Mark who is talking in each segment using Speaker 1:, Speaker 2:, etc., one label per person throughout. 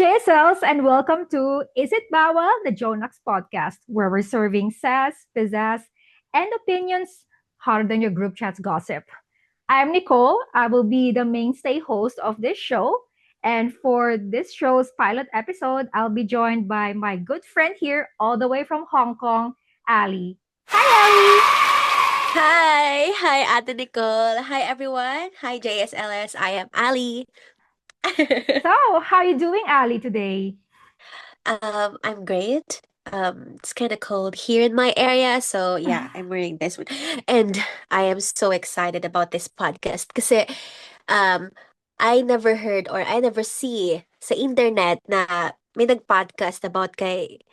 Speaker 1: JSLs, and welcome to Is It Bawal? The Jonax podcast, where we're serving sass, pizzazz, and opinions hotter than your group chat's gossip. I'm Nicole. I will be the mainstay host of this show. And for this show's pilot episode, I'll be joined by my good friend here, all the way from Hong Kong, Ali. Hi,
Speaker 2: Hi, Ate Nicole. Hi, everyone. Hi, JSLS. I am Ali.
Speaker 1: Ali. So, how are you doing, Ali, today?
Speaker 2: I'm great. It's kind of cold here in my area, so yeah, I'm wearing this one, and I am so excited about this podcast kasi um, I never heard or I never see sa internet na may nag-podcast about kay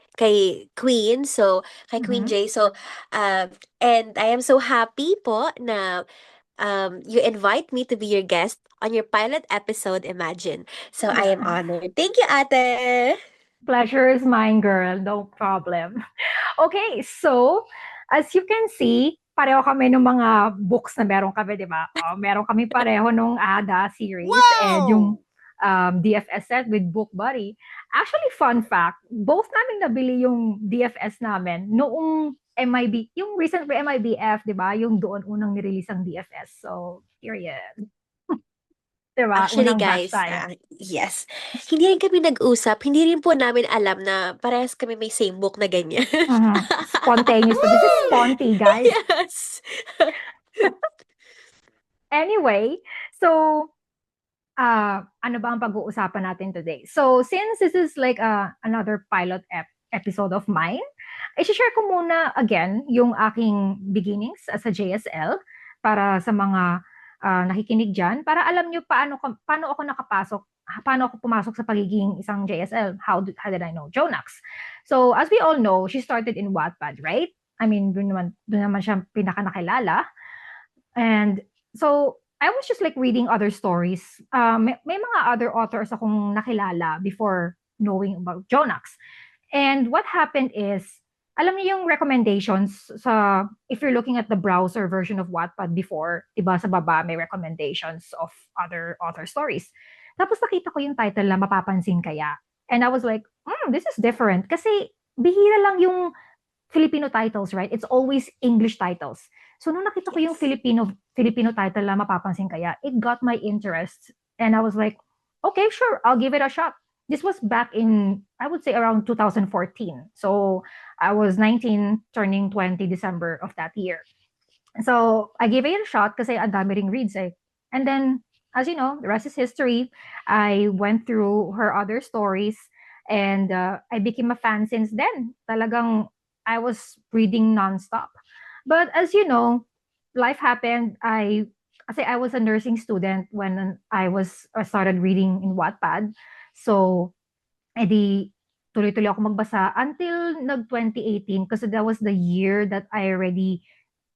Speaker 2: Queen, so kay Queen
Speaker 1: Mhm.
Speaker 2: J. So, and I am so happy po na you invite me to be your guest on your pilot episode, Imagine. So I am
Speaker 1: Yeah.
Speaker 2: honored. Thank you, Ate.
Speaker 1: Pleasure is mine, girl. No problem. Okay, so as you can see, pareho kami ng mga books na meron kami, di ba? Meron kami pareho nung ADA series and yung
Speaker 2: Wow!
Speaker 1: DFS set with Book Buddy. Actually, fun fact, both namin nabili yung DFS namin noong MIB, yung recent MIBF, di ba? Yung doon unang nirelease ang DFS. So, period. Di ba?
Speaker 2: Actually,
Speaker 1: Unang batch
Speaker 2: guys,
Speaker 1: tayo.
Speaker 2: yes. Hindi rin kami nag-usap. Hindi rin po namin alam na parehas kami may same book na ganyan.
Speaker 1: Mhm. Spontaneous. This is sponty, guys.
Speaker 2: Yes.
Speaker 1: Anyway, so ano ba ang pag-uusapan natin today? So, since this is like another pilot episode of mine, i-share ko muna again yung aking beginnings as a JSL para sa mga nakikinig dyan, para alam nyo paano ako nakapasok, paano ako pumasok sa pagiging isang JSL. How did I know Jonax? So, as we all know, she started in Wattpad, right? I mean, doon naman siya pinaka nakilala. And so I was just like reading other stories. May mga other authors akong nakilala before knowing about Jonax. And what happened is, alam niyo yung recommendations sa, if you're looking at the browser version of Wattpad before, iba sa baba may recommendations of other author stories. Tapos nakita ko yung title na Mapapansin Kaya. And I was like, this is different. Kasi bihira lang yung Filipino titles, right? It's always English titles. So nung nakita ko yung
Speaker 2: Yes.
Speaker 1: Filipino title na Mapapansin Kaya, it got my interest. And I was like, okay, sure, I'll give it a shot. This was back in, I would say, around 2014. So I was 19, turning 20 December of that year. So I gave it a shot kasi ang dami ring reads eh. And then, as you know, the rest is history. I went through her other stories and I became a fan since then. Talagang I was reading nonstop. But as you know, life happened. Kasi I was a nursing student when I started reading in Wattpad. So, edi tuloy-tuloy ako magbasa until nag 2018 kasi that was the year that I already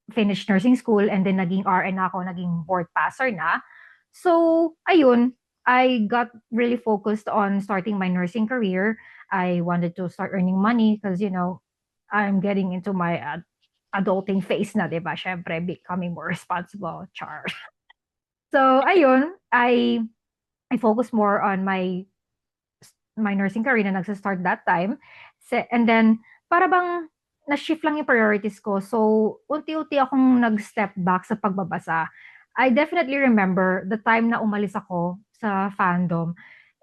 Speaker 1: finished nursing school and then naging RN ako, naging board passer na. So, ayun, I got really focused on starting my nursing career. I wanted to start earning money because, I'm getting into my adulting phase na, di ba? Syempre, becoming more responsible. Char. So, ayun, I focus more on my nursing career na nagsa-start that time. And then, para bang na-shift lang yung priorities ko. So, unti-unti akong nag-step back sa pagbabasa. I definitely remember the time na umalis ako sa fandom.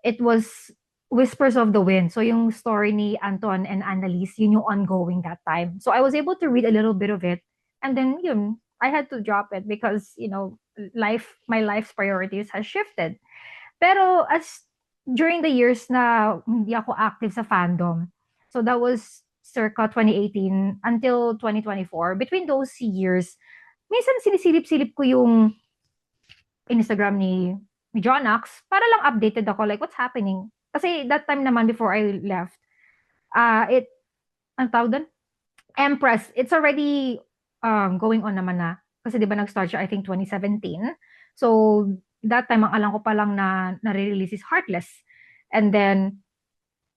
Speaker 1: It was Whispers of the Wind. So, yung story ni Anton and Annalise, yun yung ongoing that time. So, I was able to read a little bit of it. And then, yun, I had to drop it because, my life's priorities has shifted. Pero during the years na hindi ako active sa fandom, so that was circa 2018 until 2024, between those years, minsan sinisilip-silip ko yung Instagram ni Jonax para lang updated ako, like what's happening. Kasi that time naman before I left, ang tawag doon? Empress, it's already going on naman na. Kasi di ba nag-start siya, I think, 2017. So, that time, ang alam ko pa lang na nare-release is Heartless. And then,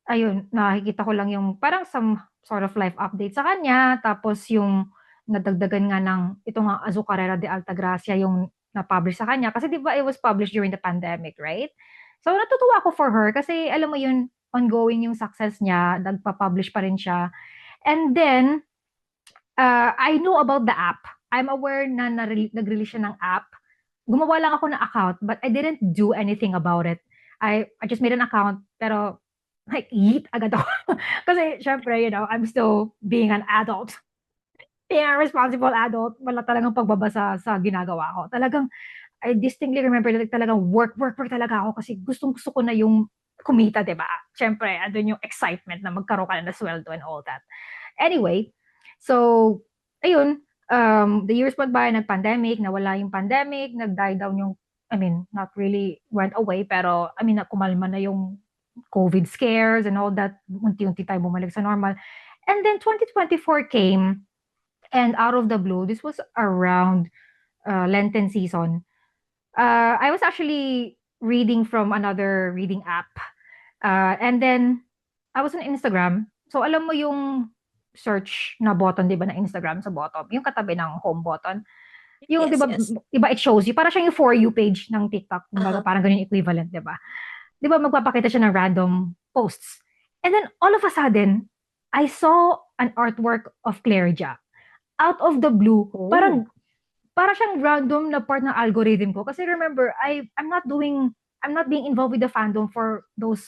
Speaker 1: ayun, nakikita ko lang yung parang some sort of life update sa kanya. Tapos yung nadagdagan nga ng itong Azucarera de Altagracia yung na-publish sa kanya. Kasi di ba it was published during the pandemic, right? So natutuwa ako for her kasi alam mo yun, ongoing yung success niya, nagpa-publish pa rin siya. And then, I know about the app. I'm aware na nag-release siya ng app. Gumawa lang ako ng account, but I didn't do anything about it. I just made an account, pero like, yeet agad ako. Kasi, syempre, I'm still being an adult. Being a responsible adult, wala talagang pagbabasa sa ginagawa ko. Talagang, I distinctly remember that talagang work talaga ako kasi gustong-gusto ko na yung kumita, di ba? Syempre, andun yung excitement na magkaroon ka na sweldo and all that. Anyway, so, ayun, the years went by, nag-pandemic, nawala yung pandemic, nag-die down yung, not really went away, pero, kumalma na yung COVID scares and all that, unti-unti tayo bumalik sa normal. And then 2024 came, and out of the blue, this was around Lenten season. I was actually reading from another reading app. And then, I was on Instagram. So, alam mo yung search na button, di ba, na Instagram sa bottom? Yung katabi ng home button. Yung,
Speaker 2: Yes,
Speaker 1: di ba,
Speaker 2: yes.
Speaker 1: it shows you. Para siyang yung For You page ng TikTok.
Speaker 2: Uh-huh.
Speaker 1: Parang ganyan equivalent, di ba? Di ba, magpapakita siya ng random posts. And then, all of a sudden, I saw an artwork of Clairja. Out of the blue, parang siyang random na part ng algorithm ko. Kasi remember, I'm not being involved with the fandom for those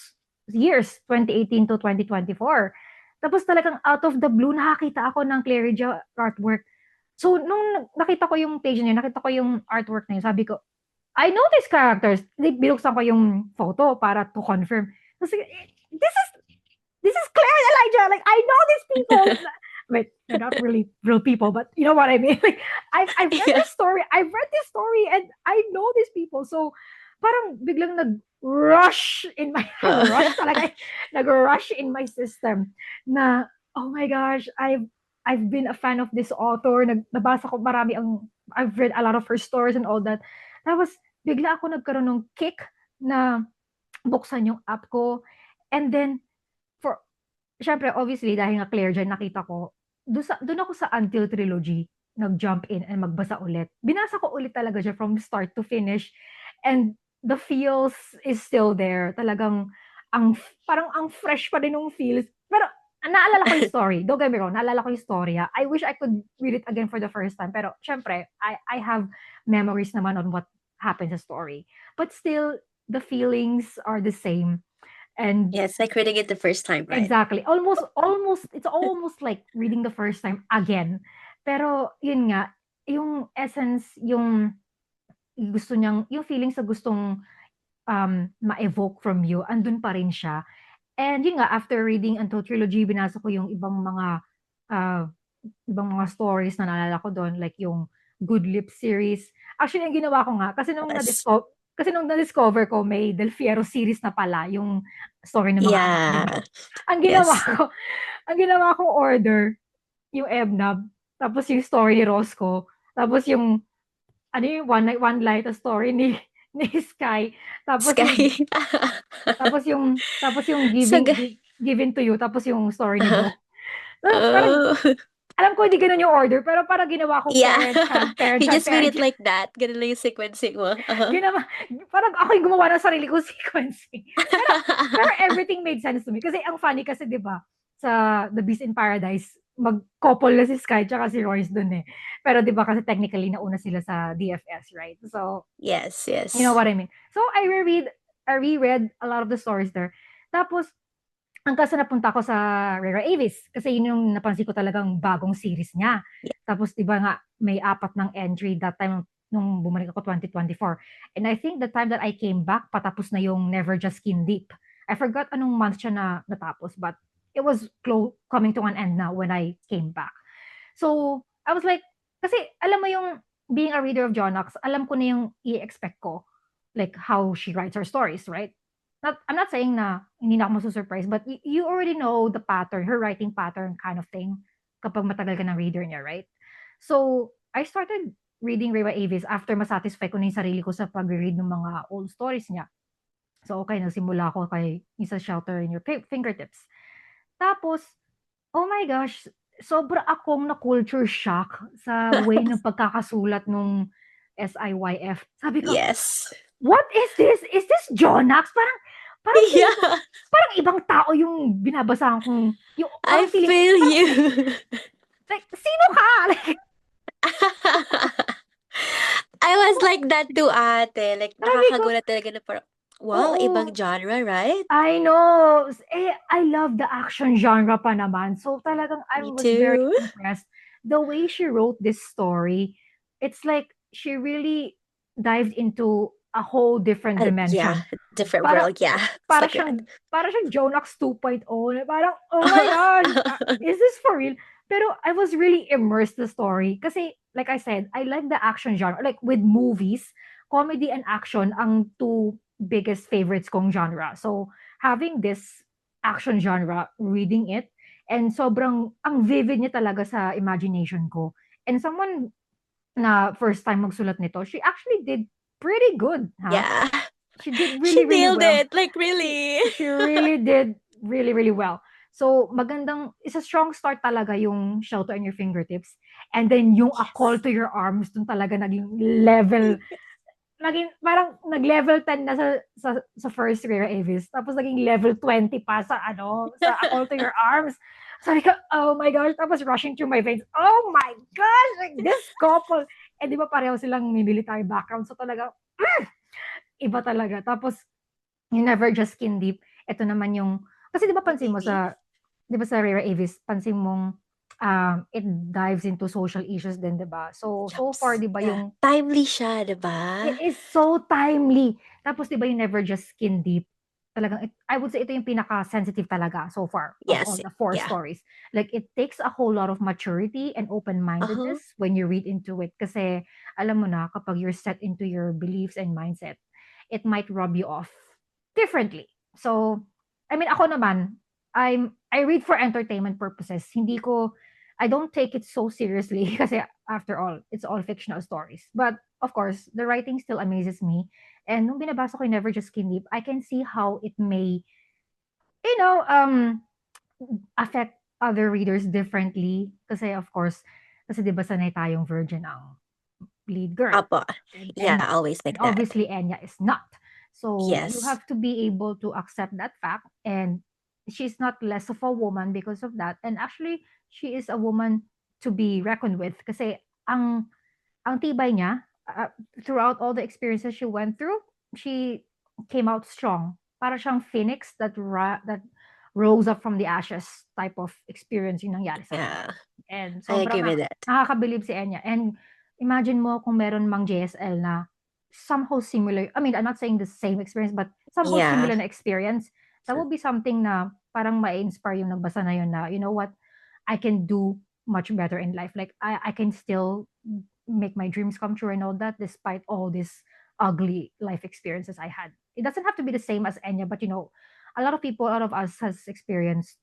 Speaker 1: years, 2018 to 2024. Tapos talagang out of the blue, nakakita ako ng Clairja artwork. So, nung nakita ko yung page niya, nakita ko yung artwork na yun, sabi ko, I know these characters. Binuksan ko yung photo para to confirm. Kasi, this is Claire and Elijah. Like, I know these people. Wait, they're not really real people, but you know what I mean? Like, I've read this story. I've read this story and I know these people. So, parang biglang nag-rush in my, nag-rush in my system na, oh my gosh, I've been a fan of this author. Nabasa ko I've read a lot of her stories and all that. Tapos, bigla ako nagkaroon ng kick na buksan yung app ko. And then, syempre, obviously, dahil nga Clairja, nakita ko, doon ako sa Until Trilogy, nag-jump in and magbasa ulit. Binasa ko ulit talaga siya from start to finish. And the feels is still there. Talagang, parang ang fresh pa din ng feels. Pero, naalala ko yung story. Don't get me wrong, naalala ko yung story. I wish I could read it again for the first time. Pero, syempre, I have memories naman on what happened sa story. But still, the feelings are the same. And
Speaker 2: yes, like reading it the first time, right?
Speaker 1: Exactly. It's almost like reading the first time again. Pero, yun nga, yung essence, yung gusto niyang, yung feelings na gustong ma-evoke from you, andun pa rin siya. And yun nga, after reading Until Trilogy, binasa ko yung ibang mga stories na naalala ko doon, like yung Good Lips series. Actually, yung ginawa ko nga, kasi nung na-discover ko, may Del Fiero series na pala, yung story ng mga anak, diba? Ang ginawa ko order, yung Ebnab, tapos yung story ni Roscoe, tapos yung, yung One Light, a story ni Sky, tapos yung Given to You, tapos yung story ni Bo. Parang, alam ko hindi ganun yung order, pero parang ginawa ko parent.
Speaker 2: You just made it like that. Ganun lang yung sequencing mo.
Speaker 1: Parang ako yung gumawa ng sarili kong sequencing. Pero everything made sense to me. Kasi ang funny kasi, di ba, sa The Beast in Paradise, mag-couple na si Sky tsaka si Royce dun eh. Pero di ba kasi technically nauna sila sa DFS, right? So,
Speaker 2: yes.
Speaker 1: You know what I mean? So, I reread a lot of the stories there. Tapos, hanggang sa napunta ako sa Rera Avis. Kasi yun yung napansin ko talagang bagong series niya.
Speaker 2: Yeah.
Speaker 1: Tapos, di ba nga, may 4 ng entry that time nung bumalik ako 2024. And I think the time that I came back, patapos na yung Never Just Skin Deep. I forgot anong month siya na natapos, but it was coming to an end now when I came back. So, I was like, kasi alam mo yung being a reader of Jonax, alam ko na yung i-expect ko. Like how she writes her stories, right? I'm not saying na hindi na ako masusurprise, but you already know the pattern, her writing pattern kind of thing kapag matagal ka ng reader niya, right? So, I started reading Reba Avis after masatisfy ko na yung sarili ko sa pag-read ng mga old stories niya. So, okay, nagsimula ako kay Isa Shelter in Your Fingertips. Tapos, oh my gosh, sobra akong na-culture shock sa way ng pagkakasulat nung SIYF. Sabi ko,
Speaker 2: yes.
Speaker 1: What is this? Is this Jonax? Parang, Parang feeling ko,
Speaker 2: Yeah,
Speaker 1: parang ibang tao yung binabasahan kong, yung
Speaker 2: I
Speaker 1: parang feeling,
Speaker 2: feel
Speaker 1: parang,
Speaker 2: you.
Speaker 1: like, sino ka? Like,
Speaker 2: I was like that too, ate. Like,
Speaker 1: sabi ko,
Speaker 2: nakakagulat talaga na parang, wow, ibang
Speaker 1: oo,
Speaker 2: genre, right?
Speaker 1: I know. I love the action genre pa naman. So talagang I
Speaker 2: Me
Speaker 1: was very
Speaker 2: too.
Speaker 1: impressed. The way she wrote this story, it's like she really dived into a whole different
Speaker 2: Yeah,
Speaker 1: dimension.
Speaker 2: different
Speaker 1: Para
Speaker 2: world. Yeah, it's
Speaker 1: para
Speaker 2: like that.
Speaker 1: siyang para siyang Jonax 2.0 na parang, oh my gosh, is this for real? Pero I was really immersed in the story kasi like I said, I like the action genre. Like with movies, comedy and action ang two biggest favorites kong genre. So having this action genre, reading it, and sobrang ang vivid niya talaga sa imagination ko. And someone na first time magsulat nito, she actually did pretty good, ha?
Speaker 2: Yeah,
Speaker 1: She did
Speaker 2: she
Speaker 1: really, really
Speaker 2: nailed
Speaker 1: well.
Speaker 2: it. Like,
Speaker 1: She
Speaker 2: really.
Speaker 1: she really did really, really well. So, magandang it's a strong start talaga yung Shelter in Your Fingertips. And then yung A Call
Speaker 2: Yes.
Speaker 1: to Your Arms, dun talaga naging parang nag-level 10 na sa first Rare Avis. Tapos naging level 20 pa sa A Call to Your Arms. Sabi ko, oh my gosh, tapos rushing through my veins. Oh my gosh, like this couple. Eh, di ba pareho silang may military background. So talaga, iba talaga. Tapos, You Never Just Skin Deep, ito naman yung, kasi di ba pansin mo
Speaker 2: Really?
Speaker 1: di ba sa Rare Avis, pansin mong it dives into social issues din, di ba? So far,
Speaker 2: Yups.
Speaker 1: di ba
Speaker 2: Yeah.
Speaker 1: yung,
Speaker 2: Timely siya, diba?
Speaker 1: it is so timely. Tapos di ba yung Never Just Skin Deep, talagang, I would say ito yung pinaka-sensitive talaga so far of all
Speaker 2: Yes.
Speaker 1: the four
Speaker 2: Yeah.
Speaker 1: stories. Like, it takes a whole lot of maturity and
Speaker 2: Uh-huh.
Speaker 1: open-mindedness when you read into it. Kasi, alam mo na, kapag you're set into your beliefs and mindset, it might rub you off differently. So, I mean, ako naman, I read for entertainment purposes. I don't take it so seriously kasi after all, it's all fictional stories. But of course, the writing still amazes me. And nung binabasa ko yung Never Just Skin Deep, I can see how it may, you know, affect other readers differently. Kasi of course, kasi di ba sanay tayong virgin ang lead girl.
Speaker 2: Apo.
Speaker 1: And,
Speaker 2: Yeah,
Speaker 1: and,
Speaker 2: always
Speaker 1: and
Speaker 2: like that.
Speaker 1: obviously Enya is not. So you
Speaker 2: Yes.
Speaker 1: have to be able to accept that fact. And she's not less of a woman because of that. And actually, she is a woman to be reckoned with. Kasi ang tibay niya, throughout all the experiences she went through, she came out strong. Para siyang phoenix that rose up from the ashes type of experience yung nangyari sa kanya.
Speaker 2: Yeah.
Speaker 1: And
Speaker 2: I agree
Speaker 1: sobrang
Speaker 2: with that.
Speaker 1: nakakabilib si Enya. And imagine mo kung meron mang JSL na somehow similar. I mean, I'm not saying the same experience, but somehow
Speaker 2: Yeah.
Speaker 1: similar na experience. That would be something na parang ma-inspire yung nagbasa na yun na, you know what, I can do much better in life. Like, I can still make my dreams come true and all that, despite all these ugly life experiences I had. It doesn't have to be the same as Enya, but a lot of us has experienced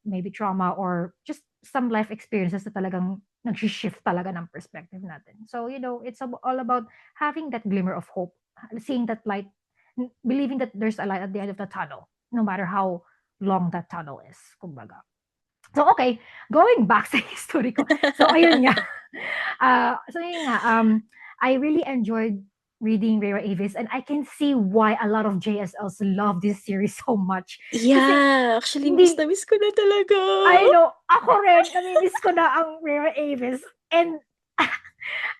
Speaker 1: maybe trauma or just some life experiences na talagang nag-shift talaga ng perspective natin. So, it's all about having that glimmer of hope, seeing that light, believing that there's a light at the end of the tunnel, no matter how long that tunnel is, kumbaga. So, okay, going back sa history ko. So, ayun nga. I really enjoyed reading Rera Avis, and I can see why a lot of JSLs love this series so much. Kasi,
Speaker 2: Yeah, actually miss
Speaker 1: hindi,
Speaker 2: na miss ko na talaga.
Speaker 1: I know, ako rin, namimiss ko na ang Rera Avis. And,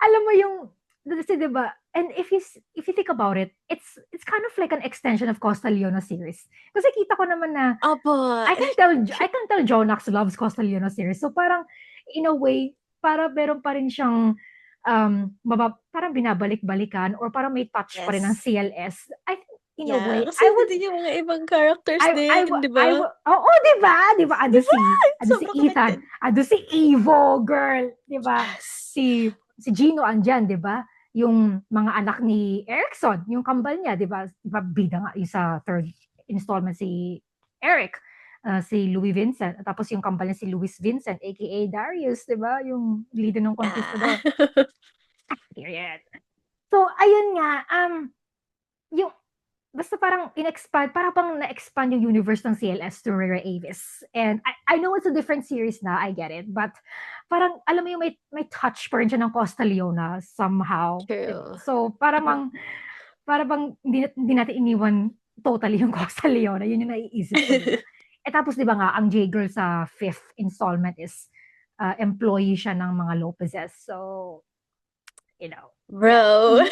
Speaker 1: alam mo yung, kasi diba, and if you think about it, it's kind of like an extension of Costa Leona series. Kasi kita ko naman na,
Speaker 2: Opo.
Speaker 1: I can tell Jonax loves Costa Leona series. So parang in a way, para meron pa rin siyang parang binabalik-balikan or parang may touch pa rin ng
Speaker 2: Yes.
Speaker 1: CLS. I think in a
Speaker 2: Yeah,
Speaker 1: way,
Speaker 2: kasi nandun yung mga ibang characters din, di
Speaker 1: I
Speaker 2: ba?
Speaker 1: would, oo, di ba? Di ba?
Speaker 2: Di ba?
Speaker 1: Ado si
Speaker 2: Sobrang
Speaker 1: Ethan,
Speaker 2: connected.
Speaker 1: ado si Evo, girl, di ba?
Speaker 2: Yes.
Speaker 1: Si Gino andyan, di ba? Yung mga anak ni Erickson, yung kambal niya, di ba? Di ba bida nga yung sa third installment si Eric, si Louis Vincent, tapos yung kambal niya si Louis Vincent, aka Darius, di ba? Yung leader ng
Speaker 2: Yeah.
Speaker 1: Conquistador. Period. So, ayun nga, yung basta parang parang pang na-expand yung universe ng CLS to Rara Avis. And I know it's a different series na, I get it, but parang, alam mo yung may touch pa rin siya ng Costa Leona somehow.
Speaker 2: True.
Speaker 1: So, para bang hindi natin iniwan totally yung Costa Leona. Yun yung naiisip ko, di ba? Tapos, di ba nga, ang J-Girl sa fifth installment is employee siya ng mga Lopezes. So, yeah.
Speaker 2: Bro.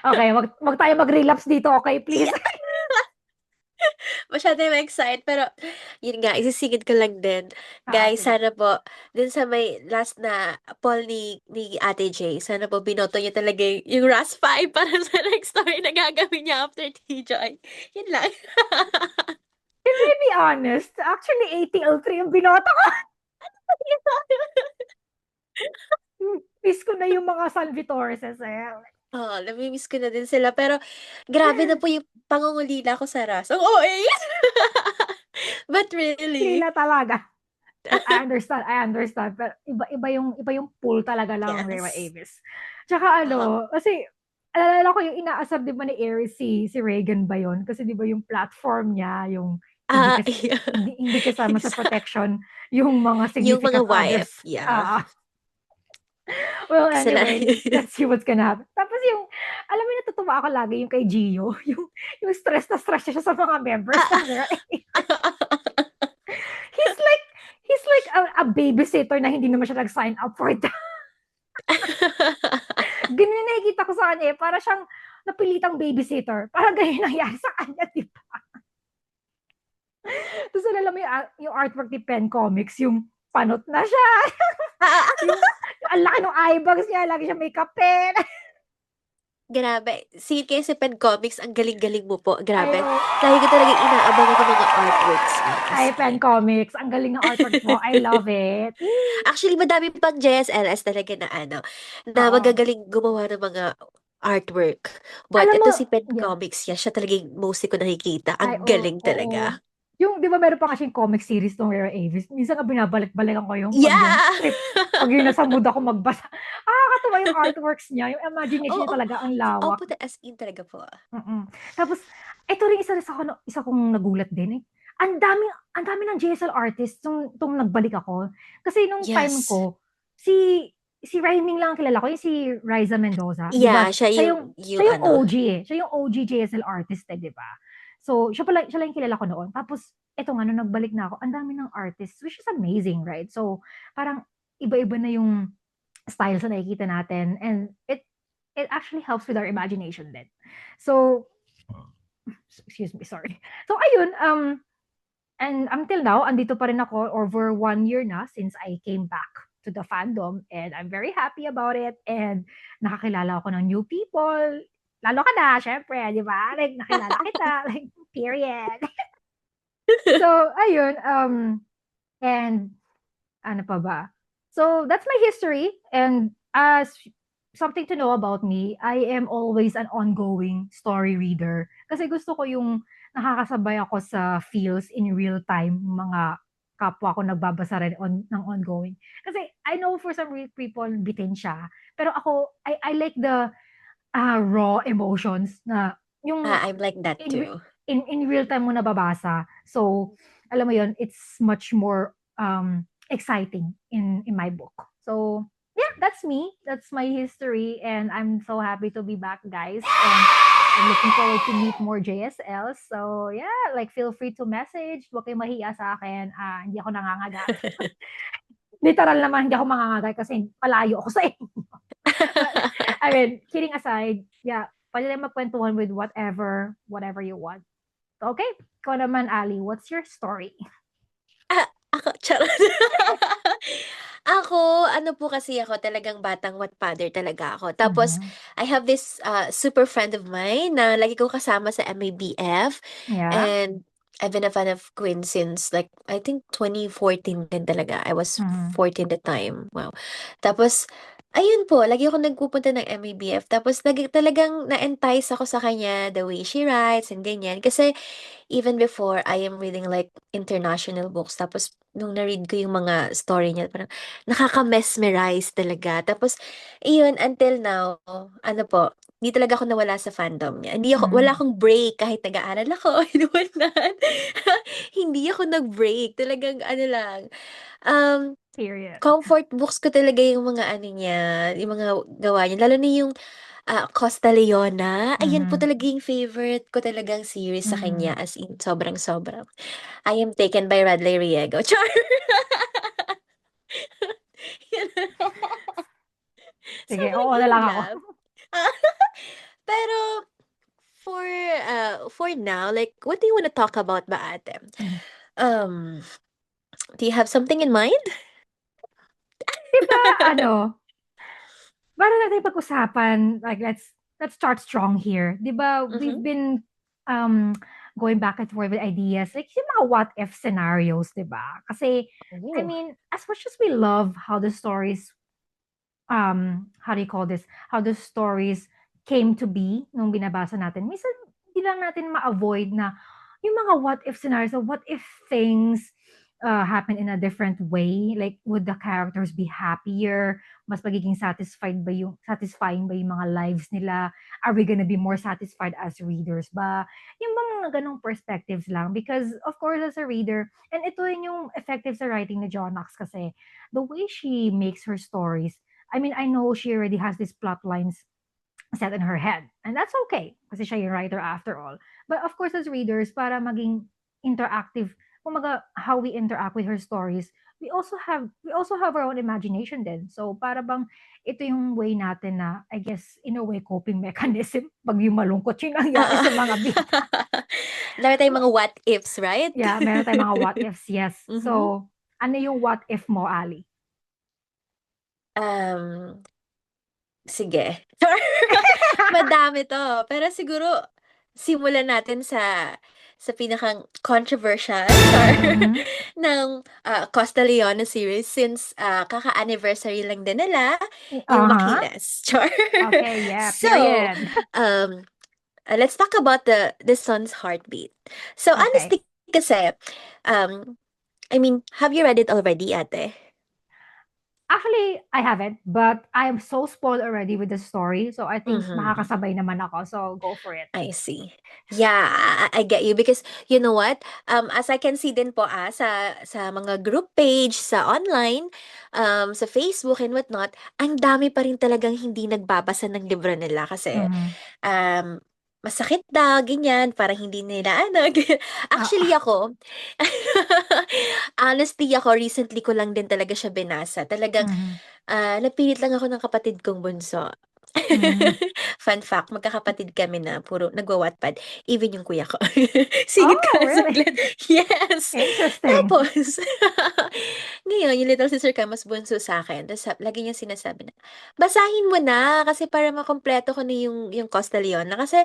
Speaker 1: Okay, wag tayo mag-relapse dito, okay, please?
Speaker 2: Yeah. Masyado ma-excite. Pero, yun nga, isisingit ko lang din. Guys,
Speaker 1: Sige.
Speaker 2: sana po, dun sa may last na poll ni Ate J, sana po binoto niyo talaga yung Ras 5 para sa next story na gagawin niya after T-Joy. Yun lang.
Speaker 1: Can we be honest? Actually, ATL3 yung binoto ko. Miss ko na yung mga San Vitorces eh.
Speaker 2: Oo, namimiss ko na din sila. Pero, grabe na po yung pangungulila ko sa Ras. Ang OA! But really,
Speaker 1: Lila talaga. But I understand. Pero iba yung pool talaga ng Rera
Speaker 2: yes.
Speaker 1: Avis. Tsaka kasi alala ko yung inaasar di ba ni Aries si Reagan ba yun? Kasi di ba yung platform niya, yung
Speaker 2: Yeah.
Speaker 1: hindi kasama sa
Speaker 2: Exact.
Speaker 1: protection yung mga
Speaker 2: Yung mga
Speaker 1: significant others.
Speaker 2: wife, yeah.
Speaker 1: Well,
Speaker 2: Kasalanan.
Speaker 1: anyway, let's see what's gonna happen. Tapos alam mo, natutuwa ako lagi yung kay Gio, yung stress na stress siya sa mga members ng Rera Avis. He's like, he's like a babysitter na hindi naman siya nag-sign up for that. Ganun yung nakikita ko sa kanya eh. Para siyang napilitang babysitter. Parang ganyan nangyari sa kanya, di ba? Tapos alam mo yung artwork ni Pen Comics, yung panot na siya. yung ang laki ng eye bags niya, lagi siya may kape.
Speaker 2: Grabe. Sige kayo sa Pen Comics, ang galing-galing mo po.
Speaker 1: Ay,
Speaker 2: Grabe. Lagi ko talaga inaabangan yung mga artworks niya.
Speaker 1: ay,
Speaker 2: As
Speaker 1: Pen
Speaker 2: in.
Speaker 1: Comics. Ang galing ng artwork mo. I love it.
Speaker 2: Actually, madami pang JSLS talaga na na
Speaker 1: Oo.
Speaker 2: magagaling gumawa ng mga artwork. But
Speaker 1: Alam mo,
Speaker 2: ito si Pen
Speaker 1: yeah.
Speaker 2: Comics, siya talaga yung mostly ko nakikita.
Speaker 1: Ay,
Speaker 2: Ang galing
Speaker 1: oo.
Speaker 2: talaga.
Speaker 1: Yung, di ba meron pa kasing comic series ng Rera Avis? Minsan nga binabalik-balikan ko yung pag yung
Speaker 2: Yeah!
Speaker 1: trip, pag yung nasa mood ako magbasa. Katuwa yung artworks niya, yung imagination niya
Speaker 2: Oo.
Speaker 1: talaga ang
Speaker 2: Oh,
Speaker 1: lawak.
Speaker 2: puta as in talaga po.
Speaker 1: Mm-mm. Tapos, ito rin isa kong nagulat din eh. Ang dami ng JSL artists tung nagbalik ako. Kasi nung time
Speaker 2: Yes.
Speaker 1: ko, si Rhyming lang ang kilala ko, yung si Riza Mendoza, 'di ba?
Speaker 2: Yeah, siya yung
Speaker 1: Siya yung OG eh. Siya yung OG JSL artist eh, 'di ba? So, siya lang yung kilala ko noon. Tapos eto nga nung nagbalik na ako, ang dami ng artists, which is amazing, right? So, parang iba-iba na yung styles na nakikita natin, and it actually helps with our imagination din. So, excuse me, sorry. So ayun, and until now, andito pa rin ako over 1 year na since I came back to the fandom, and I'm very happy about it, and nakakilala ako ng new people. Lalo ka na, syempre, di ba? Like, nakilala kita, like, period. So, ayun, and ano pa ba? So, that's my history, and as something to know about me, I am always an ongoing story reader. Kasi gusto ko yung nakakasabay ako sa feels in real time, mga kapwa ko nagbabasa rin ng ongoing. Kasi I know for some people, bitin siya. Pero ako, I like the raw emotions na yung
Speaker 2: I'm like that
Speaker 1: in,
Speaker 2: too.
Speaker 1: in real time mo nababasa. So, alam mo yon, it's much more exciting in my book. So, yeah, that's me. That's my history, and I'm so happy to be back, guys. And I'm looking forward to meet more JSL. So, yeah, like, feel free to message. Huwag kayo mahiya sa akin. Hindi ako nangangagat. Literal naman, hindi ako mangangagat kasi palayo ako sa inyo. But, I mean, kidding aside, yeah, pwede lang magkwentuhan with whatever you want. Okay, ikaw naman, Ali, what's your story?
Speaker 2: Ako, charot. Ako, ano po kasi ako, talagang batang Wattpadder talaga ako. Tapos,
Speaker 1: Mhm.
Speaker 2: I have this super friend of mine na lagi ko kasama sa MABF.
Speaker 1: Yeah.
Speaker 2: And I've been a fan of Queen since like, I think 2014 din talaga. I was
Speaker 1: Mhm.
Speaker 2: 14 the time. Wow. Tapos, ayun po, lagi ako nagpupunta ng MABF. Tapos, talagang na-entice ako sa kanya, the way she writes and ganyan. Kasi, even before, I am reading like international books. Tapos, nung na-read ko yung mga story niya, parang nakaka-mesmerize talaga. Tapos, iyon, until now, ano po, hindi talaga ako nawala sa fandom niya. Wala
Speaker 1: Mhm.
Speaker 2: akong break kahit nag-aaral ako. Inuwanan. Hindi ako nag-break. Talagang, ano lang, um,
Speaker 1: Period.
Speaker 2: comfort books ko talaga yung mga ano niya, yung mga gawa niya. Lalo na yung Costa Leona. Ayan po
Speaker 1: Mhm.
Speaker 2: talaga yung favorite ko talagang series sa kanya.
Speaker 1: Mhm.
Speaker 2: As in, sobrang-sobra. I am taken by Radley Riego. Char! Yun.
Speaker 1: Sige,
Speaker 2: Sobrang
Speaker 1: oo na
Speaker 2: in
Speaker 1: lang ako.
Speaker 2: love. Pero for now, like, what do you want to talk about ba, ate?
Speaker 1: Mhm.
Speaker 2: Um, do you have something in mind?
Speaker 1: 'Di ba ano, para natin pag-usapan, like let's start strong here. 'Di ba, we've
Speaker 2: Mm-hmm.
Speaker 1: been um going back and forth with ideas, like yung mga what if scenarios, 'di ba? Kasi I
Speaker 2: Oh.
Speaker 1: mean, as much as we love how the stories how do you call this? How the stories came to be nung binabasa natin. Minsan hindi lang natin ma-avoid na yung mga what if scenarios, so what if things happen in a different way? Like, would the characters be happier? Mas magiging satisfying ba yung mga lives nila? Are we gonna be more satisfied as readers ba? Yung mga ganong perspectives lang. Because, of course, as a reader, and ito yun yung effective sa writing ni John Knox kasi, the way she makes her stories, I mean, I know she already has these plot lines set in her head. And that's okay, kasi siya yung writer after all. But of course, as readers, para maging interactive, kumaga, how we interact with her stories, we also have our own imagination din. So, para bang ito yung way natin na, I guess, in a way, coping mechanism pag yung malungkot yung nangyari
Speaker 2: Ah.
Speaker 1: sa mga bida.
Speaker 2: Dami tayong mga what ifs, right?
Speaker 1: Yeah, meron tayong mga what ifs, yes.
Speaker 2: Mm-hmm.
Speaker 1: So, ano yung what if mo, Ali?
Speaker 2: Um, Sige. Madami 'to, pero siguro simulan natin sa pinakang controversial char
Speaker 1: Mhm.
Speaker 2: ng, Costa Leona series since, kaka-anniversary lang din nila, yung
Speaker 1: Uh-huh.
Speaker 2: Makiles, char.
Speaker 1: Okay, yeah,
Speaker 2: So,
Speaker 1: period.
Speaker 2: um, let's talk about the son's heartbeat. So,
Speaker 1: Okay.
Speaker 2: honestly kasi, um, I mean, have you read it already, ate?
Speaker 1: Actually, I haven't, but I am so spoiled already with the story. So I think
Speaker 2: Mhm.
Speaker 1: makakasabay naman ako. So go for it.
Speaker 2: I see. Yeah, I get you because you know what? As I can see din po sa mga group page sa online, sa Facebook and whatnot, ang dami pa rin talagang hindi nagbabasa ng libro nila kasi
Speaker 1: Mhm.
Speaker 2: masakit daw, ganyan, parang hindi nila ano. Actually
Speaker 1: Ah,
Speaker 2: ako, honestly ako, recently ko lang din talaga siya binasa. Talagang
Speaker 1: mhm.
Speaker 2: napilit lang ako ng kapatid kong bunso.
Speaker 1: Mhm.
Speaker 2: Fun fact, magkakapatid kami na puro nagwa-Wattpad, even yung kuya ko. Singit
Speaker 1: Oh,
Speaker 2: ka na
Speaker 1: really?
Speaker 2: saglit. Yes!
Speaker 1: Interesting.
Speaker 2: Tapos, ngayon, yung little sister ko mas bunso sa'kin, ta's lagi niyang sinasabi na, "Basahin mo na kasi para makumpleto ko na yung Costa Leona." Kasi,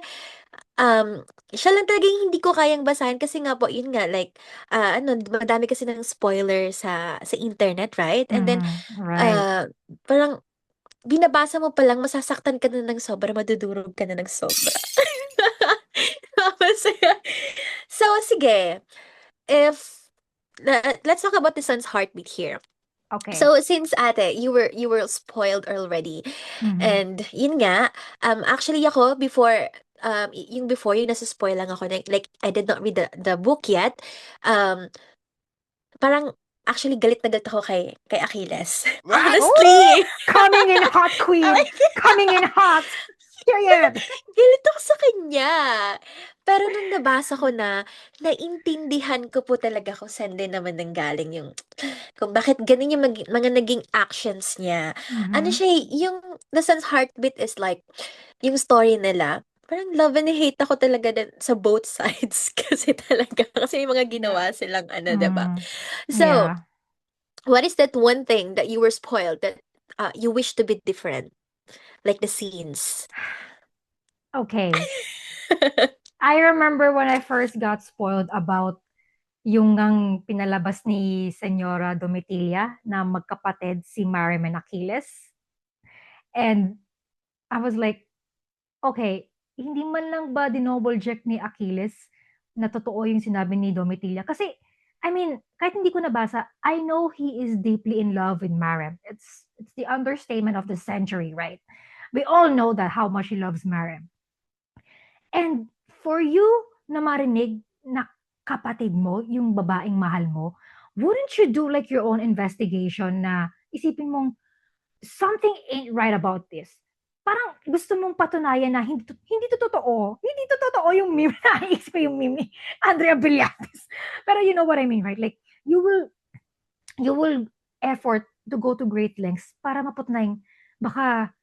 Speaker 2: siya lang talaga yung hindi ko kayang basahin kasi nga po, yun nga, like, ano, madami kasi ng spoiler sa internet, right? And then,
Speaker 1: Mhm. Right.
Speaker 2: ah, parang binabasa mo pa lang masasaktan ka na ng sobra, madudurog ka na ng sobra. Tapos, so sige, if let's talk about the son's heartbeat here.
Speaker 1: Okay.
Speaker 2: So since ate, you were spoiled already.
Speaker 1: Mhm.
Speaker 2: And yun nga, actually ako before yung before yung nasa-spoil lang ako like I did not read the book yet. Um Parang actually galit na galit ako kay Achilles.
Speaker 3: What?
Speaker 1: Oh,
Speaker 2: Honestly.
Speaker 1: coming in hot, queen.
Speaker 2: Like,
Speaker 1: Coming in hot. Period.
Speaker 2: galit ako sa kanya. Pero nung nabasa ko na, naintindihan ko po talaga kung saan din naman nanggaling yung, kung bakit ganun yung mga naging actions niya. Ano
Speaker 1: Mhm.
Speaker 2: siya, yung The Sun's Heartbeat is like, yung story nila, parang love and hate ako talaga din sa both sides kasi talaga, kasi may mga
Speaker 1: Yeah.
Speaker 2: ginawa silang ano, 'di ba?
Speaker 1: Mhm.
Speaker 2: So,
Speaker 1: Yeah.
Speaker 2: what is that one thing that you were spoiled that you wish to be different? Like the scenes.
Speaker 1: Okay. I remember when I first got spoiled about yung ngang pinalabas ni Senyora Domitilla na magkapatid si Mariam and Achilles. And I was like, okay, hindi man lang ba dinoble check ni Achilles na totoo yung sinabi ni Domitilla? Kasi, I mean, kahit hindi ko nabasa, I know he is deeply in love with Mariam. It's the understatement of the century, right? We all know that how much he loves Mariam. And for you na marinig na kapatid mo, yung babaeng mahal mo, wouldn't you do like your own investigation na isipin mong something ain't right about this? parang gusto mong patunayan na hindi to totoo. Hindi to totoo yung meme. Naisip ko yung meme ni Andrea Villates. Pero you know what I mean, right? Like, you will you will effort to go to great lengths para mapatunayan baka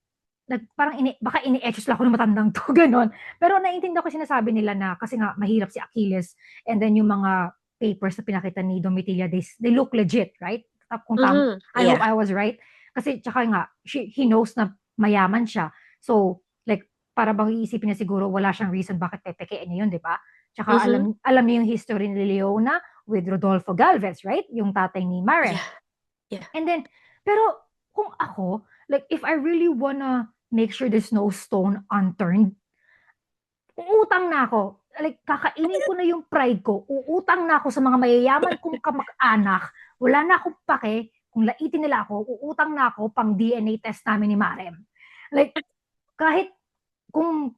Speaker 1: parang baka ini-etches lang ako ng matandang to, ganon. Pero naiintindihan ko sinasabi nila na kasi nga mahirap si Achilles and then yung mga papers na pinakita ni Domitilla, they look legit, right? Kung I hope
Speaker 2: Yeah.
Speaker 1: I was right. Kasi tsaka nga, he knows na mayaman siya. So, like, para bang iisipin niya siguro wala siyang reason bakit pepekein niya yun, di ba? Tsaka
Speaker 2: Mm-hmm.
Speaker 1: alam niya yung history ni Leona with Rodolfo Galvez, right? Yung tatay ni Maren.
Speaker 2: Yeah. Yeah.
Speaker 1: And then, pero kung ako, like, if I really wanna make sure there's no stone unturned, uutang na ako. Like, kakainin ko na yung pride ko. Uutang na ako sa mga mayayaman kong kamag-anak. Wala na akong pake. Kung laitin nila ako, uutang na ako pang DNA test namin ni Marem. Like, kahit kung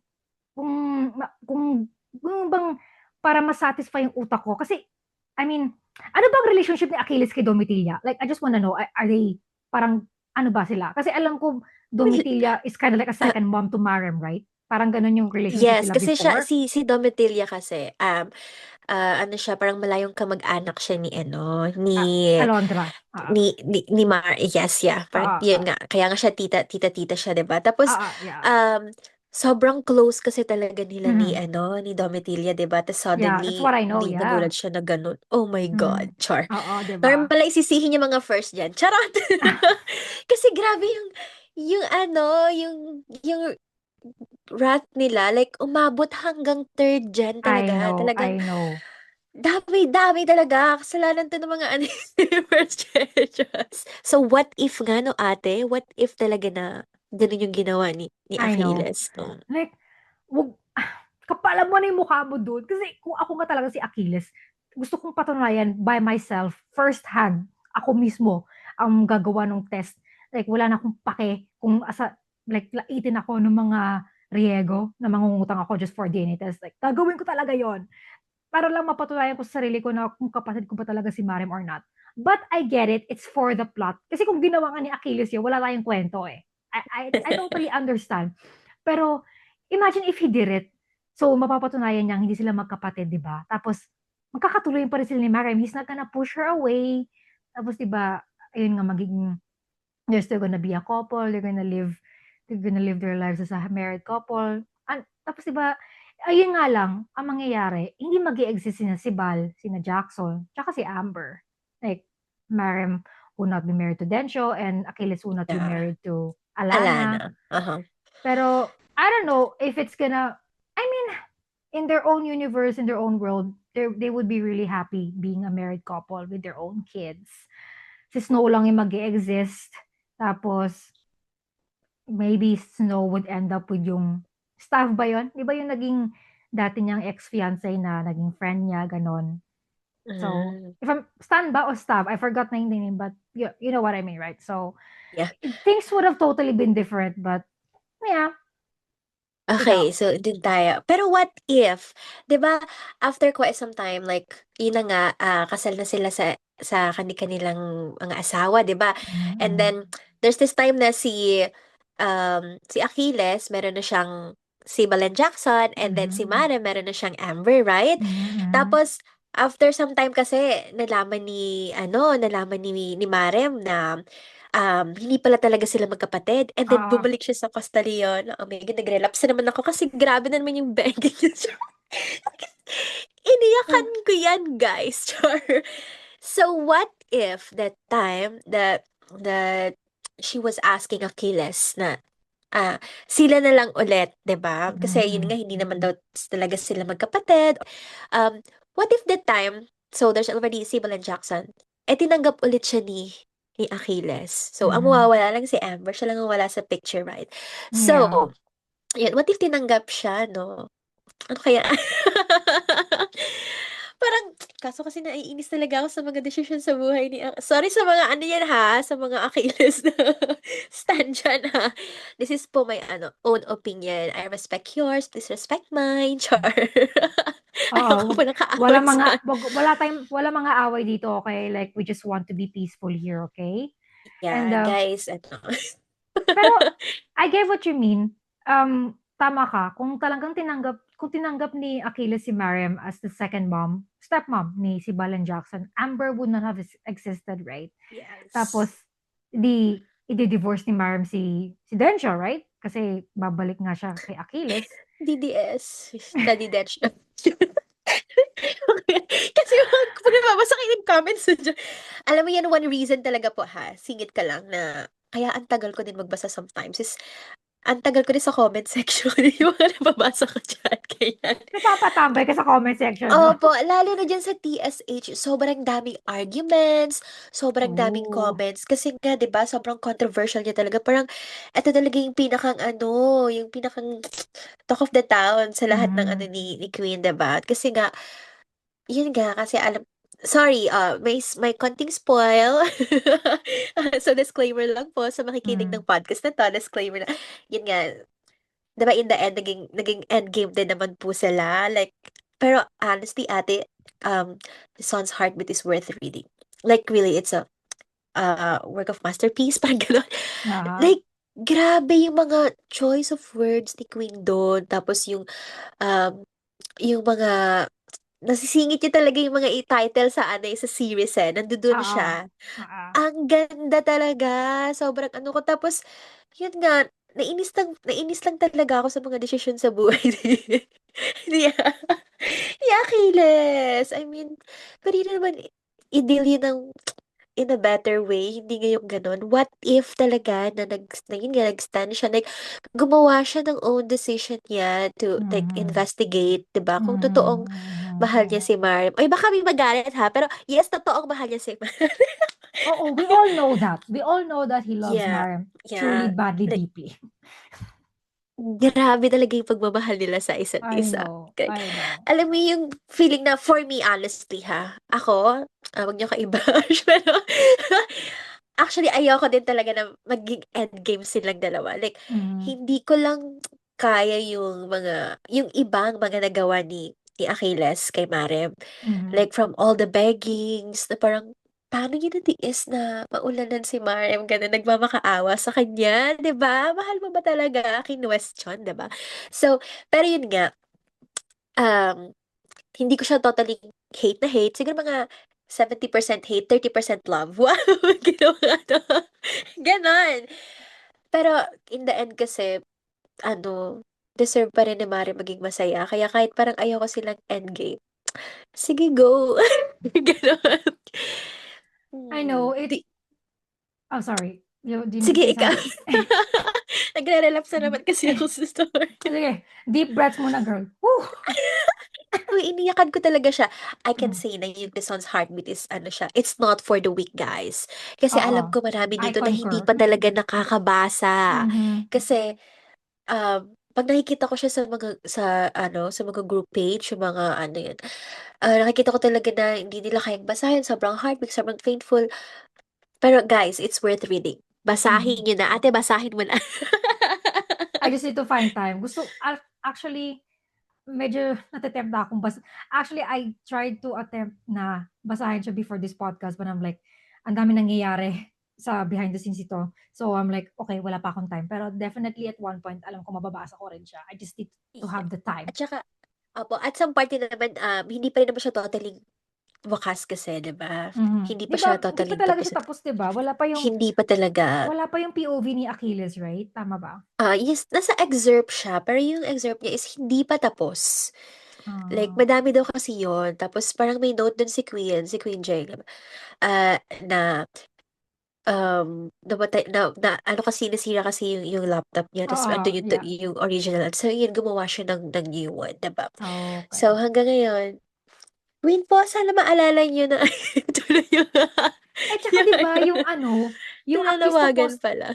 Speaker 1: kung kung bang para masatisfy yung utak ko. Kasi, I mean, ano bang relationship ni Achilles kay Domitilla? Like, I just wanna know, are they, parang, ano ba sila? Kasi alam ko, Domitilla is kind of like a
Speaker 2: Uh,
Speaker 1: second mom to Marem, right? Parang ganun yung relationship
Speaker 2: yes,
Speaker 1: nila
Speaker 2: kasi siya,
Speaker 1: before.
Speaker 2: si Domitilla kasi, ano siya, parang malayong kamag-anak siya ni, ano,
Speaker 1: Alondra.
Speaker 2: ni Mar, yes, yeah, parang, yun nga, kaya nga siya tita siya, diba? Tapos,
Speaker 1: Yeah.
Speaker 2: sobrang close kasi talaga nila ni,
Speaker 1: Mhm.
Speaker 2: ano, ni Domitilla, diba? Tapos
Speaker 1: Yeah, that's
Speaker 2: suddenly,
Speaker 1: what I know,
Speaker 2: di
Speaker 1: yeah.
Speaker 2: nagulat siya na ganun. Oh my God,
Speaker 1: Mhm.
Speaker 2: char.
Speaker 1: Oo,
Speaker 2: Parang
Speaker 1: diba?
Speaker 2: pala isisihin yung mga first dyan. Charot! Kasi grabe yung ano, yung wrath nila, like, umabot hanggang third gen
Speaker 1: I
Speaker 2: talaga.
Speaker 1: know,
Speaker 2: Talagang,
Speaker 1: I know.
Speaker 2: dami talaga. Kasalanan to ng mga ano, first generals. So, what if nga, no, ate? What if talaga na ganun yung ginawa ni
Speaker 1: I know.
Speaker 2: Achilles, no?
Speaker 1: Like, wag, kapalan mo na yung mukha mo doon. Kasi kung ako nga talaga si Achilles, gusto kong patunayan by myself, first hand, ako mismo ang gagawa ng test. Like, wala na akong pake kung like, laitin ako ng mga riego na mangungutang ako just for DNA test. Like, gagawin ko talaga yon para lang mapatunayan ko sa sarili ko na kung kapatid ko ba talaga si Marim or not. But I get it, it's for the plot. Kasi kung ginawa nga ni Achilles yun, wala tayong kwento eh. I totally understand. Pero, imagine if he did it. So, mapapatunayan niya hindi sila magkapatid, di ba? Tapos, magkakatuloy pa rin sila ni Marim. He's not gonna push her away. Tapos, di ba, ayun nga, magiging, they're still gonna be a couple. They're gonna live their lives as a married couple. Tapos, di ba, ayun nga lang, ang mangyayari, hindi mag exist si Bal, sina Jackson, tsaka si Amber. Like, Marim will not be married to Densho and Achilles will not be
Speaker 2: Yeah.
Speaker 1: married to Alana.
Speaker 2: Alana. Uh-huh.
Speaker 1: Pero, I don't know if it's gonna, I mean, in their own universe, in their own world, they would be really happy being a married couple with their own kids. Si Snow lang yung mag exist Tapos, maybe Snow would end up with yung staff ba yun? Di ba yung naging dati niyang ex-fiancé na naging friend niya, ganon. So,
Speaker 2: Mm.
Speaker 1: if I'm Stan ba o staff, I forgot na yung name, but you know what I mean, right? So,
Speaker 2: Yeah.
Speaker 1: things would have totally been different, but yeah, ikaw.
Speaker 2: Okay, so dun tayo. Pero what if, 'di ba, after quite some time, like, yun na nga, kasal na sila sa kanilang mga asawa, 'di ba? And
Speaker 1: Mm-mm.
Speaker 2: then, there's this time na si Achilles, meron na siyang si Balen Jackson, and then si
Speaker 1: Mm-mm.
Speaker 2: Mare, meron na siyang Amber, right?
Speaker 1: Mm-mm.
Speaker 2: Tapos, after some time kasi, nalaman ni Marem na hindi pala talaga sila magkapatid. And then,
Speaker 1: Ah,
Speaker 2: bumalik siya sa Costa Leon. Oh my God, nag-relapse na naman ako kasi grabe na naman yung begging niya. Iniyakan ko yan, guys. Char. So, what if that time that she was asking Achilles na sila na lang ulit, 'di ba? Kasi yun nga,
Speaker 1: mm-mm.
Speaker 2: hindi naman daw talaga sila magkapatid. Um, what if that time, so there's already Sybil and Jackson, tinanggap ulit siya ni Achilles. So, ang
Speaker 1: Mm-hmm.
Speaker 2: mawawala lang si Amber, siya lang ang wala sa picture, right?
Speaker 1: Yeah.
Speaker 2: So, yun, what if tinanggap siya, no? Ano kaya? Parang, kaso kasi naiinis talaga ako sa mga desisyon sa buhay sorry sa mga ano yan ha, sa mga Achilles na stand dyan ha. This is po my own opinion. I respect yours, please respect mine. Char.
Speaker 1: Oo,
Speaker 2: Ayoko po
Speaker 1: wala
Speaker 2: nakaaway
Speaker 1: mga
Speaker 2: sa
Speaker 1: wala mga away dito, okay? Like we just want to be peaceful here, okay? And
Speaker 2: yeah, guys,
Speaker 1: Pero I get what you mean. Tama ka. Kung tinanggap ni Achilles si Mariam as the second mom, stepmom ni si Balan Jackson, Amber would not have existed, right?
Speaker 2: Yes.
Speaker 1: Tapos, i-divorce ni Mariam si Densho, right? Kasi babalik nga siya kay Achilles.
Speaker 2: DDS. Study that siya. Kasi pag nababasa kayo ng comments dyan, alam mo yan, one reason talaga po ha, singit ka lang na, kaya ang tagal ko din magbasa sometimes is, ang tagal ko din sa comment section, yung mga nababasa ko dyan, kaya.
Speaker 1: Napapatambay ka sa comment section mo.
Speaker 2: Opo, lalo na diyan sa TSH, sobrang daming arguments, sobrang daming
Speaker 1: Oh.
Speaker 2: comments. Kasi nga, 'di ba, sobrang controversial niya talaga. Parang, eto talaga yung pinakang ano, yung pinakang talk of the town sa lahat ng ano
Speaker 1: Mm.
Speaker 2: ni Queen, 'di ba? Kasi nga, yun nga, kasi sorry, may konting spoil. So, disclaimer lang po sa makikinig
Speaker 1: Mm.
Speaker 2: ng podcast na to, disclaimer na, yun nga, 'di ba in the end naging endgame din naman po sila, like pero honestly ate, The Son's Heartbeat is worth reading. Like really, it's a, work of masterpiece parang gano'n.
Speaker 1: Aha.
Speaker 2: Like, grabe yung mga choice of words ni Queen dun, tapos yung mga nasisingit niya talaga yung mga i-title sa ano, sa series, nandudun
Speaker 1: Oo.
Speaker 2: siya.
Speaker 1: Oo.
Speaker 2: Ang ganda talaga, sobrang ano ko tapos yun nga, nainis lang talaga ako sa mga desisyon sa buhay ni ni Achilles. I mean, puwede naman i-deal yun in a better way, hindi ngayong gano'n. What if talaga na yun nga, nag-stand siya, like, gumawa siya ng own decision niya to, like,
Speaker 1: Mhm.
Speaker 2: investigate, 'di ba? Kung
Speaker 1: Mhm.
Speaker 2: totoong
Speaker 1: Mhm.
Speaker 2: mahal niya si Mariam. Uy, baka may magalit ha, pero yes, totoong mahal niya si Mariam.
Speaker 1: Oo, we all know that. We all know that he loves
Speaker 2: Yeah,
Speaker 1: Mariam truly,
Speaker 2: yeah.
Speaker 1: badly,
Speaker 2: Like,
Speaker 1: deeply.
Speaker 2: grabe talaga yung pagmamahal nila sa isa't
Speaker 1: I
Speaker 2: isa.
Speaker 1: know.
Speaker 2: Like,
Speaker 1: I know.
Speaker 2: alam mo yung feeling na for me honestly ha, ako, wag niyo ka-i-bash pero actually ayoko din talaga na maging endgame silang dalawa. Like,
Speaker 1: Mhm.
Speaker 2: hindi ko lang kaya yung ibang mga nagawa ni Achilles kay Marem.
Speaker 1: Mhm.
Speaker 2: Like from all the beggings na parang, paano niya natiis na maulanan si Marem gano'n, nagmamakaawa sa kanya, 'di ba? Mahal mo ba talaga? Kinuwestiyon, 'di ba? So, pero yun nga, um, hindi ko siya totally hate na hate. Siguro mga 70% hate, 30% love. Wow! Ginawa 'to. Gano'n. Pero in the end kasi ano, deserve pa rin ni Mare maging masaya. Kaya kahit parang ayoko silang endgame, sige go. Gano'n.
Speaker 1: I know it.
Speaker 2: Di
Speaker 1: Oh, sorry. Do you need to
Speaker 2: sige
Speaker 1: say
Speaker 2: ikaw.
Speaker 1: something?
Speaker 2: Nagre-relapse na naman kasi ako sa story.
Speaker 1: Sige, deep breaths muna, girl. Woo!
Speaker 2: Uy, iniyakan ko talaga siya. I can
Speaker 1: Mm.
Speaker 2: say na yung The Son's Heartbeat is ano siya, it's not for the weak, guys. Kasi
Speaker 1: Oo,
Speaker 2: alam ko marami
Speaker 1: I
Speaker 2: dito na hindi
Speaker 1: concur.
Speaker 2: pa talaga nakakabasa.
Speaker 1: Mhm.
Speaker 2: Kasi, 'pag nakikita ko siya sa mga group page, yung mga ano yun, nakikita ko talaga na hindi nila kayang basahin, sobrang heartbreak, sobrang painful. Pero guys, it's worth reading. Basahin
Speaker 1: Mhm.
Speaker 2: niyo na. Ate, basahin mo na.
Speaker 1: I just need to find time. Actually, medyo nate-tempt na akong actually, I tried to attempt na basahin siya before this podcast, but I'm like, ang dami nangyayari sa behind the scenes ito. So I'm like, okay, wala pa akong time. Pero definitely at one point, alam ko mababasa ko rin siya. I just need to
Speaker 2: Yeah.
Speaker 1: have the time.
Speaker 2: At saka opo, at some part din naman, hindi pa rin naman siya totally wakas kasi, 'di ba?
Speaker 1: Mhm.
Speaker 2: Hindi
Speaker 1: 'Di
Speaker 2: pa
Speaker 1: ba,
Speaker 2: siya
Speaker 1: hindi pa
Speaker 2: totally
Speaker 1: talaga
Speaker 2: tapos
Speaker 1: siya
Speaker 2: at
Speaker 1: tapos, 'di ba?
Speaker 2: hindi pa talaga.
Speaker 1: Wala pa yung POV ni Achilles, right? Tama ba?
Speaker 2: Yes, nasa excerpt siya, pero yung excerpt niya is hindi pa tapos. Like,
Speaker 1: Ah,
Speaker 2: madami daw kasi yun. Tapos parang may note dun si Queen Jeng, na na ano kasi nasira kasi yung laptop niya ta's
Speaker 1: oo,
Speaker 2: andun
Speaker 1: yeah.
Speaker 2: yung original. So yun, gumawa siya ng new one, 'di ba? So
Speaker 1: Okay.
Speaker 2: hanggang ngayon, Queen po, sana maalala niyo na tuloy yung
Speaker 1: Eh, tsaka
Speaker 2: yung
Speaker 1: 'di ba
Speaker 2: ano,
Speaker 1: yung ano, yung Akisto
Speaker 2: nananawagan
Speaker 1: Post
Speaker 2: pala.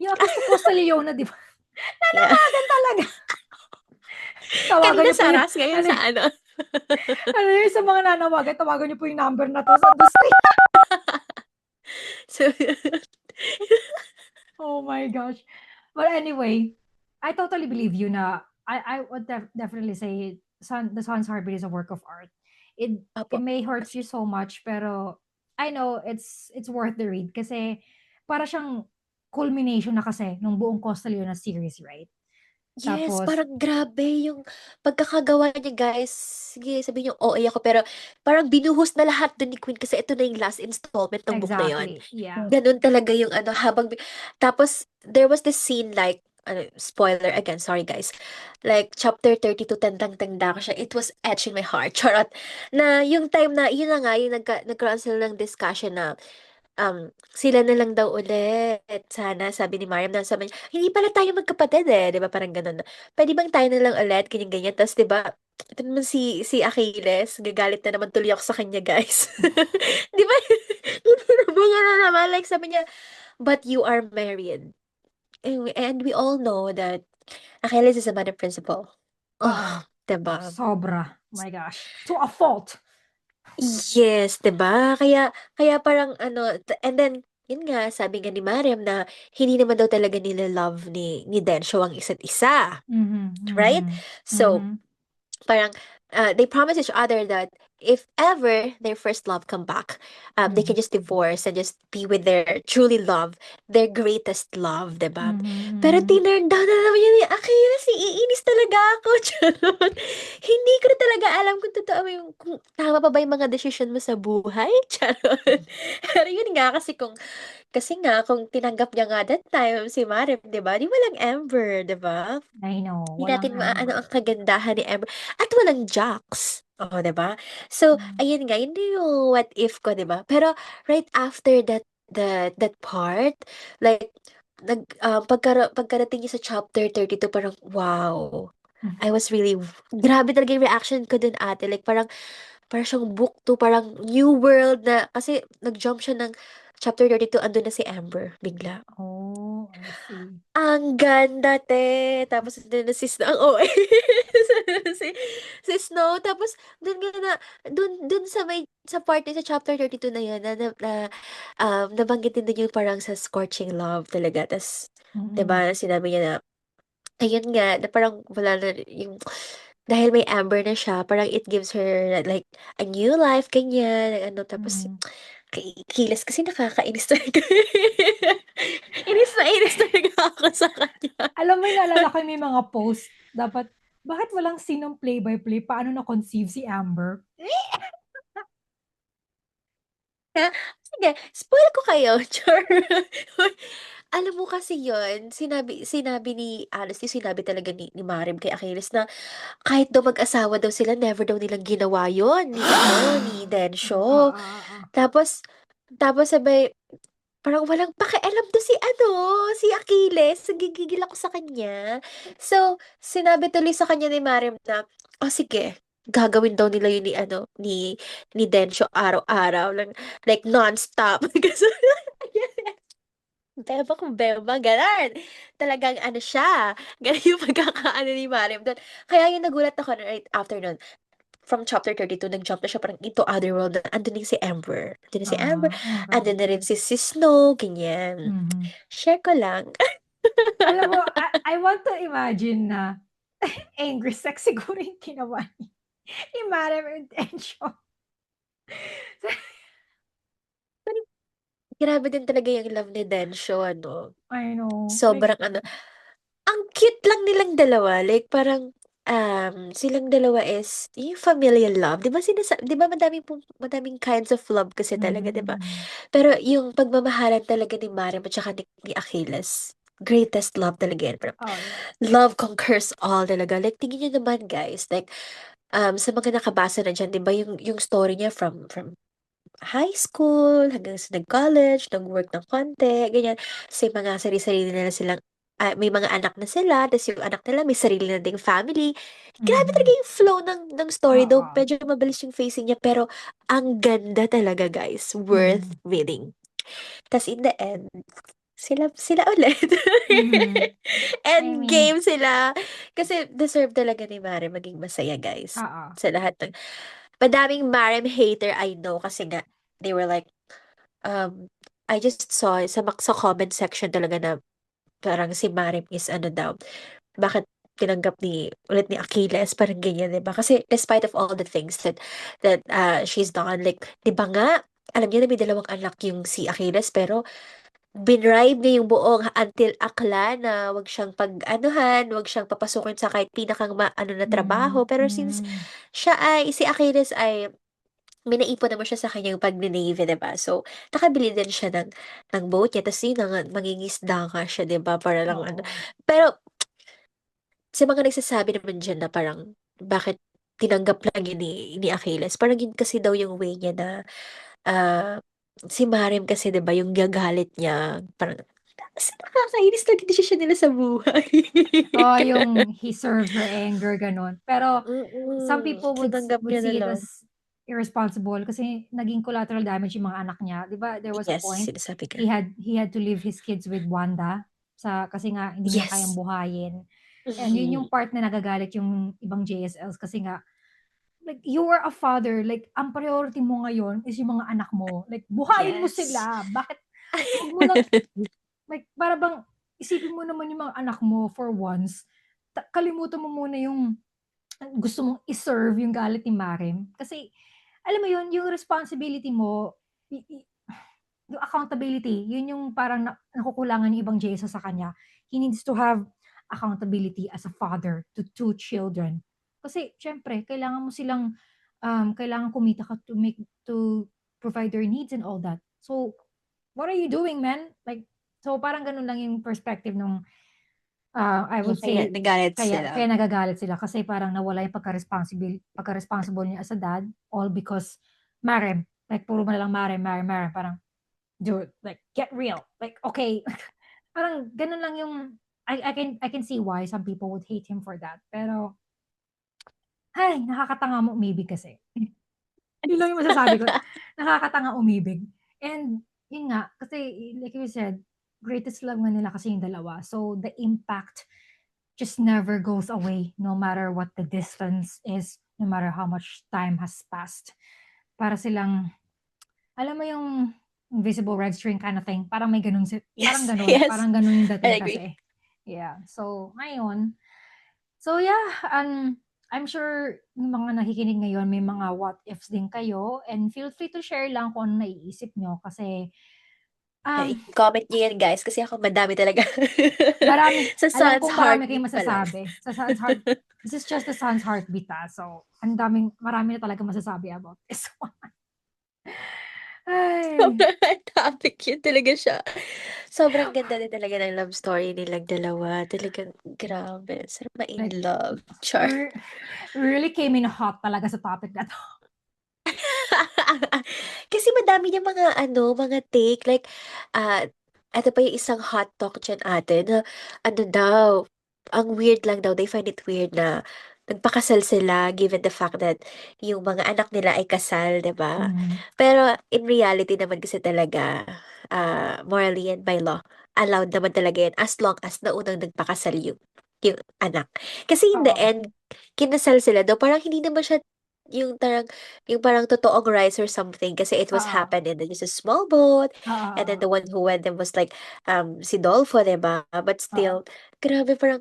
Speaker 1: yung Akisto Costa Leona, 'di ba?
Speaker 2: Yeah.
Speaker 1: Nanawagan talaga. Tawagan
Speaker 2: Kanina
Speaker 1: niyo po
Speaker 2: sa
Speaker 1: yung
Speaker 2: RAS, ngayon
Speaker 1: ano,
Speaker 2: sa ano.
Speaker 1: ano yun, sa mga nanawagan, tawagan niyo po yung number na 'to, Sando Street.
Speaker 2: So,
Speaker 1: Oh my gosh. But anyway, I totally believe you na I would definitely say The Sun's Heartbeat is a work of art. It
Speaker 2: opo.
Speaker 1: may hurt you so much, pero I know it's worth the read kasi para siyang culmination na kasi nung buong Costa Leona series, right?
Speaker 2: Yes,
Speaker 1: Tapos,
Speaker 2: parang grabe yung pagkakagawa niya, guys. Sige, sabihin niyo, OA ako, pero parang binuhos na lahat dun ni Queen kasi ito na yung last installment ng book na yun.
Speaker 1: exactly, yeah.
Speaker 2: Ganun talaga yung ano, tapos, there was this scene like, ano, spoiler again, sorry guys. Like, chapter 32, tandang-tanda ko siya. It was etched in my heart. Charot. Na, yung time na, yun na nga, yung nagkaroon sila ng discussion na, sila na lang daw ulit. Sana, sabi ni Mariam, na sabi niya, hindi pala tayo magkapatid eh. Di ba? Parang ganun. Pwede bang tayo na lang ulit? Ganyan-ganyan. Tapos, di ba, ito naman si Achilles, gagalit na naman tuloy ako sa kanya, guys. Di ba? Hindi niya na naman. Like, sabi niya, but you are married. And we all know that Achilles is a man of principle.
Speaker 1: Oo,
Speaker 2: Oh, diba?
Speaker 1: sobra. My gosh. To a fault.
Speaker 2: Yes, 'di ba? Kaya parang ano, and then yun nga sabi nga ni Mariam na hindi naman daw talaga nila love ni Densho ang isa't isa,
Speaker 1: Mhm,
Speaker 2: right?
Speaker 1: mhm,
Speaker 2: So,
Speaker 1: mhm,
Speaker 2: parang they promise each other that if ever their first love come back, they
Speaker 1: mhm,
Speaker 2: can just divorce and just be with their truly love, their greatest love, 'di ba?
Speaker 1: mhm,
Speaker 2: Pero
Speaker 1: mhm.
Speaker 2: tinurn down na naman yun ni Akira, iinis talaga ako. Charot. Hindi ko na talaga alam kung totoo yung kung tama pa ba yung mga decision mo sa buhay. Charot. Pero yun nga kasi nga kung tinanggap niya nga that time si Marip, 'di ba? Di walang Amber, 'di ba?
Speaker 1: I know,
Speaker 2: Hindi
Speaker 1: walang
Speaker 2: natin maano ang
Speaker 1: Amber.
Speaker 2: kagandahan ni Amber at walang Jax. Oh, 'di ba? So,
Speaker 1: Mm,
Speaker 2: ayun nga, yun yung what if ko, 'di ba? Pero right after that part, like pagkarating niya sa chapter 32 parang wow.
Speaker 1: mhm.
Speaker 2: I was really grabe talaga yung reaction ko dun, ate. Like parang siyang book to, parang new world na kasi nag-jump siya ng chapter 32, andun na si Amber bigla.
Speaker 1: Oh, I see.
Speaker 2: Ang ganda, te. Tapos dun na si Snow. Ang OA. si, si Snow. Tapos dun nga na, dun sa part sa chapter 32 na yun, nabanggitin din yung parang sa scorching love talaga. Tapos,
Speaker 1: Mm-mm.
Speaker 2: 'di sinabi niya na, ayun nga, na parang wala na yung, dahil may Amber na siya, parang it gives her like a new life, ganyan, ano, tapos
Speaker 1: Mm.
Speaker 2: Kilos kasi nakakainis talaga. Inis na inis talaga ako sa kanya.
Speaker 1: Alam mo, naalala ko yung may mga post, dapat, bakit walang sinong play-by-play? Paano na-conceive si Amber?
Speaker 2: Ha? Sige, spoil ko kayo, Char. Alam mo kasi yon sinabi ni, honestly, sinabi talaga ni Marim kay Achilles na kahit daw mag-asawa daw sila, never daw nilang ginawa yon ni Densho.
Speaker 1: Ah.
Speaker 2: Tapos, tapos sabay, parang walang pakialam to si Achilles. Nagigigil ako sa kanya. So, sinabi tuloy sa kanya ni Mariam na, oh sige, gagawin daw nila yun ni Densho araw-araw lang, like non-stop. Kasi, beba kung beba, ganon. Talagang ano siya. Ganon yung pagkakaano ni Mariam doon. Kaya yung nagulat ako na right after nun, from chapter 32, nag-jump na siya parang into other world na andun din si Amber. Andun na si Amber,
Speaker 1: Okay.
Speaker 2: andun na rin si Snow, ganyan.
Speaker 1: Mhm.
Speaker 2: Share ko lang.
Speaker 1: Alam mo, I want to imagine na angry sex siguro yung ginawa ni Madam Intention.
Speaker 2: Grabe din talaga yung love ni Densho, ano.
Speaker 1: I know. Like,
Speaker 2: Sobrang ano, ang cute lang nilang dalawa. Like, parang, silang dalawa is, yung familial love. Di ba madaming kinds of love kasi talaga, di ba?
Speaker 1: mhm.
Speaker 2: Pero yung pagmamahalan talaga ni Mariam at saka ni Achilles, greatest love talaga yan. Parang,
Speaker 1: Oh, yeah.
Speaker 2: love conquers all talaga. Like, tingin nyo naman, guys. Like, sa mga nakabasa na dyan, di ba, yung story niya from high school, hanggang sa nag-college, nag-work ng konti, ganyan. Kasi mga sarili-sarili na silang, may mga anak na sila, tapos yung anak nila may sarili na ding family. Grabe talaga
Speaker 1: Mhm.
Speaker 2: yung flow ng story, though
Speaker 1: Oo.
Speaker 2: medyo mabilis yung facing niya, pero ang ganda talaga, guys. Worth
Speaker 1: Mhm.
Speaker 2: reading. Tapos in the end, sila ulit.
Speaker 1: Mhm. I
Speaker 2: End
Speaker 1: mean,
Speaker 2: game sila. Kasi deserve talaga ni Mare maging masaya, guys.
Speaker 1: oo.
Speaker 2: Sa lahat ng madaming Marem hater I know kasi nga they were like I just saw sa comment section talaga na parang si Marem is ano daw, bakit tinanggap ulit ni Achilles, parang ganyan, 'di ba? Kasi despite of all the things that she's done, like 'di ba nga alam niyo na may dalawang anak yung si Achilles pero binribe niya yung buong until akla na wag siyang pag-anuhan, wag siyang papasukin sa kahit pinakang ano na trabaho.
Speaker 1: Mm,
Speaker 2: Pero since
Speaker 1: mm.
Speaker 2: si Achilles ay may naipon naman siya sa kanyang pag-Navy, 'di ba? So, nakabili din siya ng boat niya. Tapos yun na nga, mangingisda nga siya, 'di ba? Para lang ano.
Speaker 1: Oo.
Speaker 2: Pero, sa mga nagsasabi naman dyan na parang, bakit tinanggap lang yun ni Achilles? Parang yun kasi daw yung way niya na, ah, si Mariam kasi, 'di ba, yung gagalit niya, parang, kasi nakakainis lang hindi siya nila sa buhay.
Speaker 1: Oh, yung he serves her anger, gano'n. Pero some people
Speaker 2: Tinanggap
Speaker 1: would
Speaker 2: niya na
Speaker 1: see it
Speaker 2: lang.
Speaker 1: as irresponsible kasi naging collateral damage yung mga anak niya. 'Di ba there was a
Speaker 2: Yes,
Speaker 1: point
Speaker 2: sinasabi ka.
Speaker 1: he had to leave his kids with Wanda kasi nga hindi niya kayang
Speaker 2: Yes.
Speaker 1: buhayin. And yun yung
Speaker 2: Mhm.
Speaker 1: part na nagagalit yung ibang JSLs kasi nga like you were a father, like ang priority mo ngayon is yung mga anak mo. Like buhayin mo
Speaker 2: Yes.
Speaker 1: sila. Bakit wag mo lang like para bang isipin mo naman yung mga anak mo for once. Kalimutan mo muna yung gusto mong i-serve yung galit ni Marim. Kasi, alam mo yun, yung responsibility mo, yung accountability, yun yung parang nakukulangan ng ibang JSO sa kanya. He needs to have accountability as a father to two children. Kasi, syempre, kailangan mo silang, kailangan kumita ka to provide their needs and all that. So, what are you doing, man? Like, so parang ganun lang yung perspective nung I would
Speaker 2: Kaya
Speaker 1: say
Speaker 2: nagalit sila.
Speaker 1: kaya nagagalit sila kasi parang nawala yung pagka-responsible niya as a dad all because marem, like puro mo na lang marem, marem, marem, parang dude, like get real. Like okay, parang ganun lang yung I can see why some people would hate him for that. Pero ay, nakakatanga mo umibig kasi. Yun lang yung masasabi ko. Nakakatanga umibig. And yun nga, kasi like you said, greatest love nga nila kasi yung dalawa. So the impact just never goes away no matter what the distance is, no matter how much time has passed. Para silang, alam mo yung invisible red string kind of thing. Parang may ganun,
Speaker 2: Yes, yes.
Speaker 1: parang ganun yung
Speaker 2: I
Speaker 1: dating
Speaker 2: agree.
Speaker 1: kasi. Yeah. So, ngayon, so yeah, I'm sure yung mga nakikinig ngayon, may mga what ifs din kayo and feel free to share lang kung ano naiisip nyo kasi um,
Speaker 2: I-comment niyo yan, guys, kasi ako madami talaga. Sa
Speaker 1: alam
Speaker 2: Sun's
Speaker 1: kong marami kayong
Speaker 2: heartbeat pa lang.
Speaker 1: masasabi. This is just the Sun's heartbeat So, marami na talaga masasabi about this one. Ay,
Speaker 2: Sobrang topic yun talaga siya. Sobrang ganda din talaga ng love story nilang dalawa. Talagang grabe. Sarap
Speaker 1: like,
Speaker 2: ma-in-love. Char.
Speaker 1: we really came in hot talaga sa topic na to.
Speaker 2: Kasi madami niyang mga mga take like, ah, eto pa yung isang hot talk diyan ate na ano daw, ang weird lang daw, they find it weird na nagpakasal sila given the fact that yung mga anak nila ay kasal, 'di ba?
Speaker 1: Mm.
Speaker 2: Pero in reality naman kasi talaga, morally and by law, allowed naman talaga yan as long as naunang nagpakasal yung anak. Kasi in the
Speaker 1: Oo.
Speaker 2: end, kinasal sila daw, parang hindi naman siya yung tarang yung parang totoong rise or something kasi it was
Speaker 1: Oo.
Speaker 2: happened in just a small boat and then
Speaker 1: Oo.
Speaker 2: the one who wed them was like si Dolfo, 'di ba? But
Speaker 1: Oo.
Speaker 2: still, grabe parang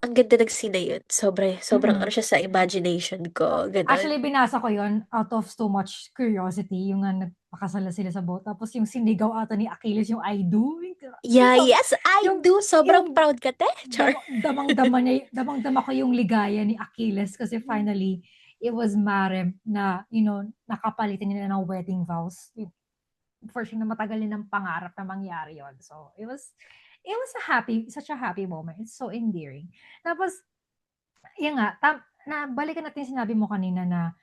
Speaker 2: ang ganda ng scene na yun. Sobrang ano
Speaker 1: Mm.
Speaker 2: siya sa imagination ko, gano'n.
Speaker 1: Actually, binasa ko yon out of so much curiosity, yung nga nagpakasala sila sa boat. Tapos yung sinigaw ata ni Achilles, yung I do.
Speaker 2: Yeah,
Speaker 1: Yung,
Speaker 2: yes, I
Speaker 1: yung,
Speaker 2: do. Sobrang
Speaker 1: yung
Speaker 2: proud ka, te. Char.
Speaker 1: damang-dama ko yung ligaya ni Achilles kasi finally, it was Marem na, nakapalitan nila ng wedding vows. For sure na matagal nilang pangarap na mangyari yon. So, it was such a happy moment. It's so endearing. Tapos, yun nga, balikan natin yung sinabi mo kanina na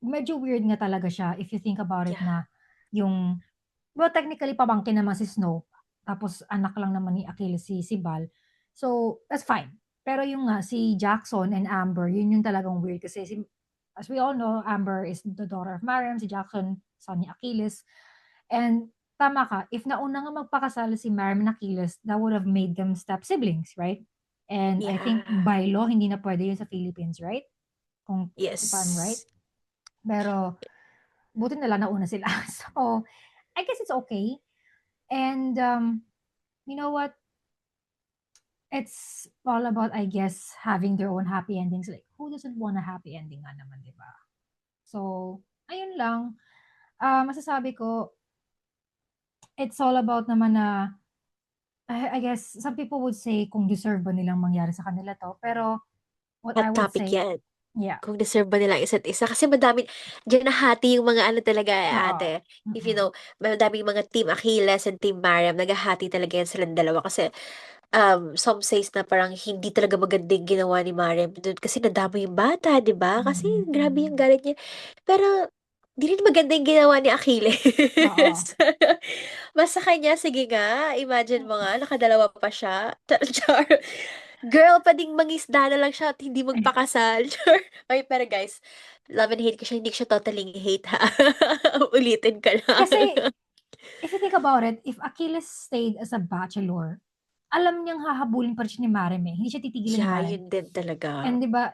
Speaker 1: medyo weird nga talaga siya if you think about it
Speaker 2: Yeah.
Speaker 1: na yung, well, technically pamangkin naman si Snow, tapos anak lang naman ni Achilles si Bal. So, that's fine. Pero yung nga, si Jackson and Amber, yun yung talagang weird kasi as we all know, Amber is the daughter of Mariam, si Jackson, son ni Achilles. And tama ka, if nauna nga magpakasal si Mariam and Achilles, that would have made them step siblings, right? And I think
Speaker 2: Yeah.
Speaker 1: by law, hindi na pwede yun sa Philippines, right? If I'm right.
Speaker 2: Yes.
Speaker 1: Pero, buti na lang nauna sila. So, I guess it's okay. And, you know what? It's all about, I guess, having their own happy endings. Like, who doesn't want a happy ending nga naman, di ba? So, ayun lang. Masasabi ko, it's all about naman na, I guess, some people would say kung deserve ba nilang mangyari sa kanila to. Pero, what I
Speaker 2: Hot
Speaker 1: would
Speaker 2: topic
Speaker 1: say,
Speaker 2: yan.
Speaker 1: yeah,
Speaker 2: Kung deserve ba nila ang isa't isa. Kasi madami, diyan nahati yung mga ano talaga
Speaker 1: oo.
Speaker 2: ate. If you
Speaker 1: Mm-mm.
Speaker 2: know, madaming mga Team Achilles and Team Mariam, naghahati talaga yan silang dalawa. Kasi some says na parang hindi talaga magandang ginawa ni Mariam doon kasi nadama yung bata, di ba? Kasi
Speaker 1: Mm-mm.
Speaker 2: grabe yung
Speaker 1: Mm-mm.
Speaker 2: galit niya. Pero, di rin maganda yung ginawa ni
Speaker 1: Oo.
Speaker 2: Achilles. Mas sa kanya, sige nga, imagine mo nga, nakadalawa pa siya. Char. Girl, pwedeng mangisda na lang siya at hindi magpakasal. Char. Okay, pero guys, love and hate ko siya. Hindi ko siya totally hate ha. Ulitin ka lang.
Speaker 1: Kasi, if you think about it, if Achilles stayed as a bachelor, alam niyang hahabulin pa rin siya ni Marem eh. Hindi siya titigilin ni
Speaker 2: Yeah,
Speaker 1: Marem.
Speaker 2: yun din talaga.
Speaker 1: And di ba,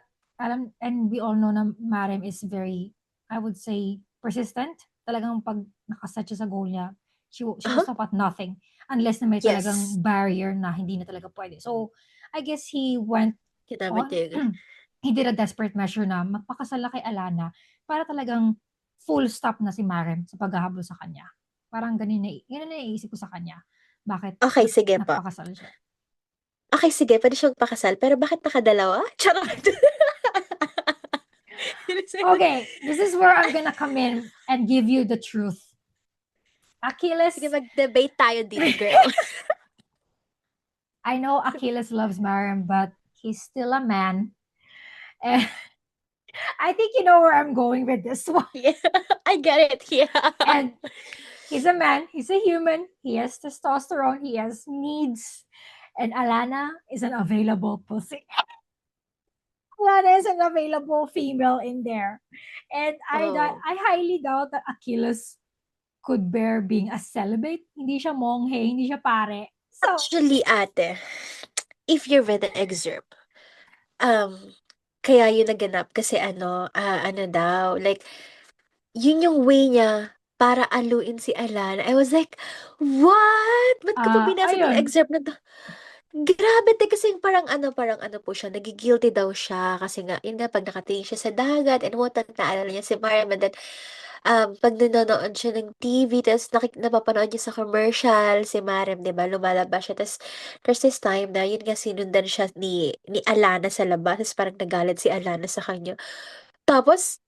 Speaker 1: and we all know na Marem is very, I would say, persistent. Talagang pag nakaset siya sa goal niya, she will
Speaker 2: Uh-huh.
Speaker 1: stop at nothing. Unless na may
Speaker 2: Yes.
Speaker 1: talagang barrier na hindi na talaga pwede. So, I guess he went
Speaker 2: Kinamit
Speaker 1: on,
Speaker 2: niya yung...
Speaker 1: he did a desperate measure na magpakasala kay Alana para talagang full stop na si Marem sa paghahabol sa kanya. Parang ganun na iisip ko sa kanya. Bakit
Speaker 2: Okay, sige po.
Speaker 1: nagpakasal siya?
Speaker 2: Okay, sige, pwede siyang pakasal. Pero bakit nakadalawa? Charot!
Speaker 1: Okay, this is where I'm gonna come in and give you the truth.
Speaker 2: Sige,
Speaker 1: Achilles,
Speaker 2: mag-debate tayo dito, girl.
Speaker 1: I know Achilles loves Mariam, but he's still a man. And I think you know where I'm going with this one.
Speaker 2: Yeah, I get it. Yeah.
Speaker 1: And he's a man, he's a human, he has testosterone, he has needs. And Alana is an available pussy. Alana is an available female in there. And
Speaker 2: Oh.
Speaker 1: I highly doubt that Achilles could bear being a celibate. Hindi siya monghe, hindi siya pare. So,
Speaker 2: Actually, ate, if you read the excerpt, um, kaya yun naganap kasi ano daw, like, yun yung way niya para aluin si Alana. I was like, what? Ba't ko pa binasa tong
Speaker 1: ayun.
Speaker 2: excerpt na to? Grabe, kasi parang ano po siya, nagigilty daw siya kasi nga, yun nga, pag nakatingin siya sa dagat and whatnot, naalala niya si Mariam and then, pag nanonood siya ng TV, tapos napapanood niya sa commercial, si Mariam, di ba, lumalabas siya, tapos there's this time na, yun nga, sinundan siya ni Alana sa labas, tapos parang nagalit si Alana sa kanya. Tapos,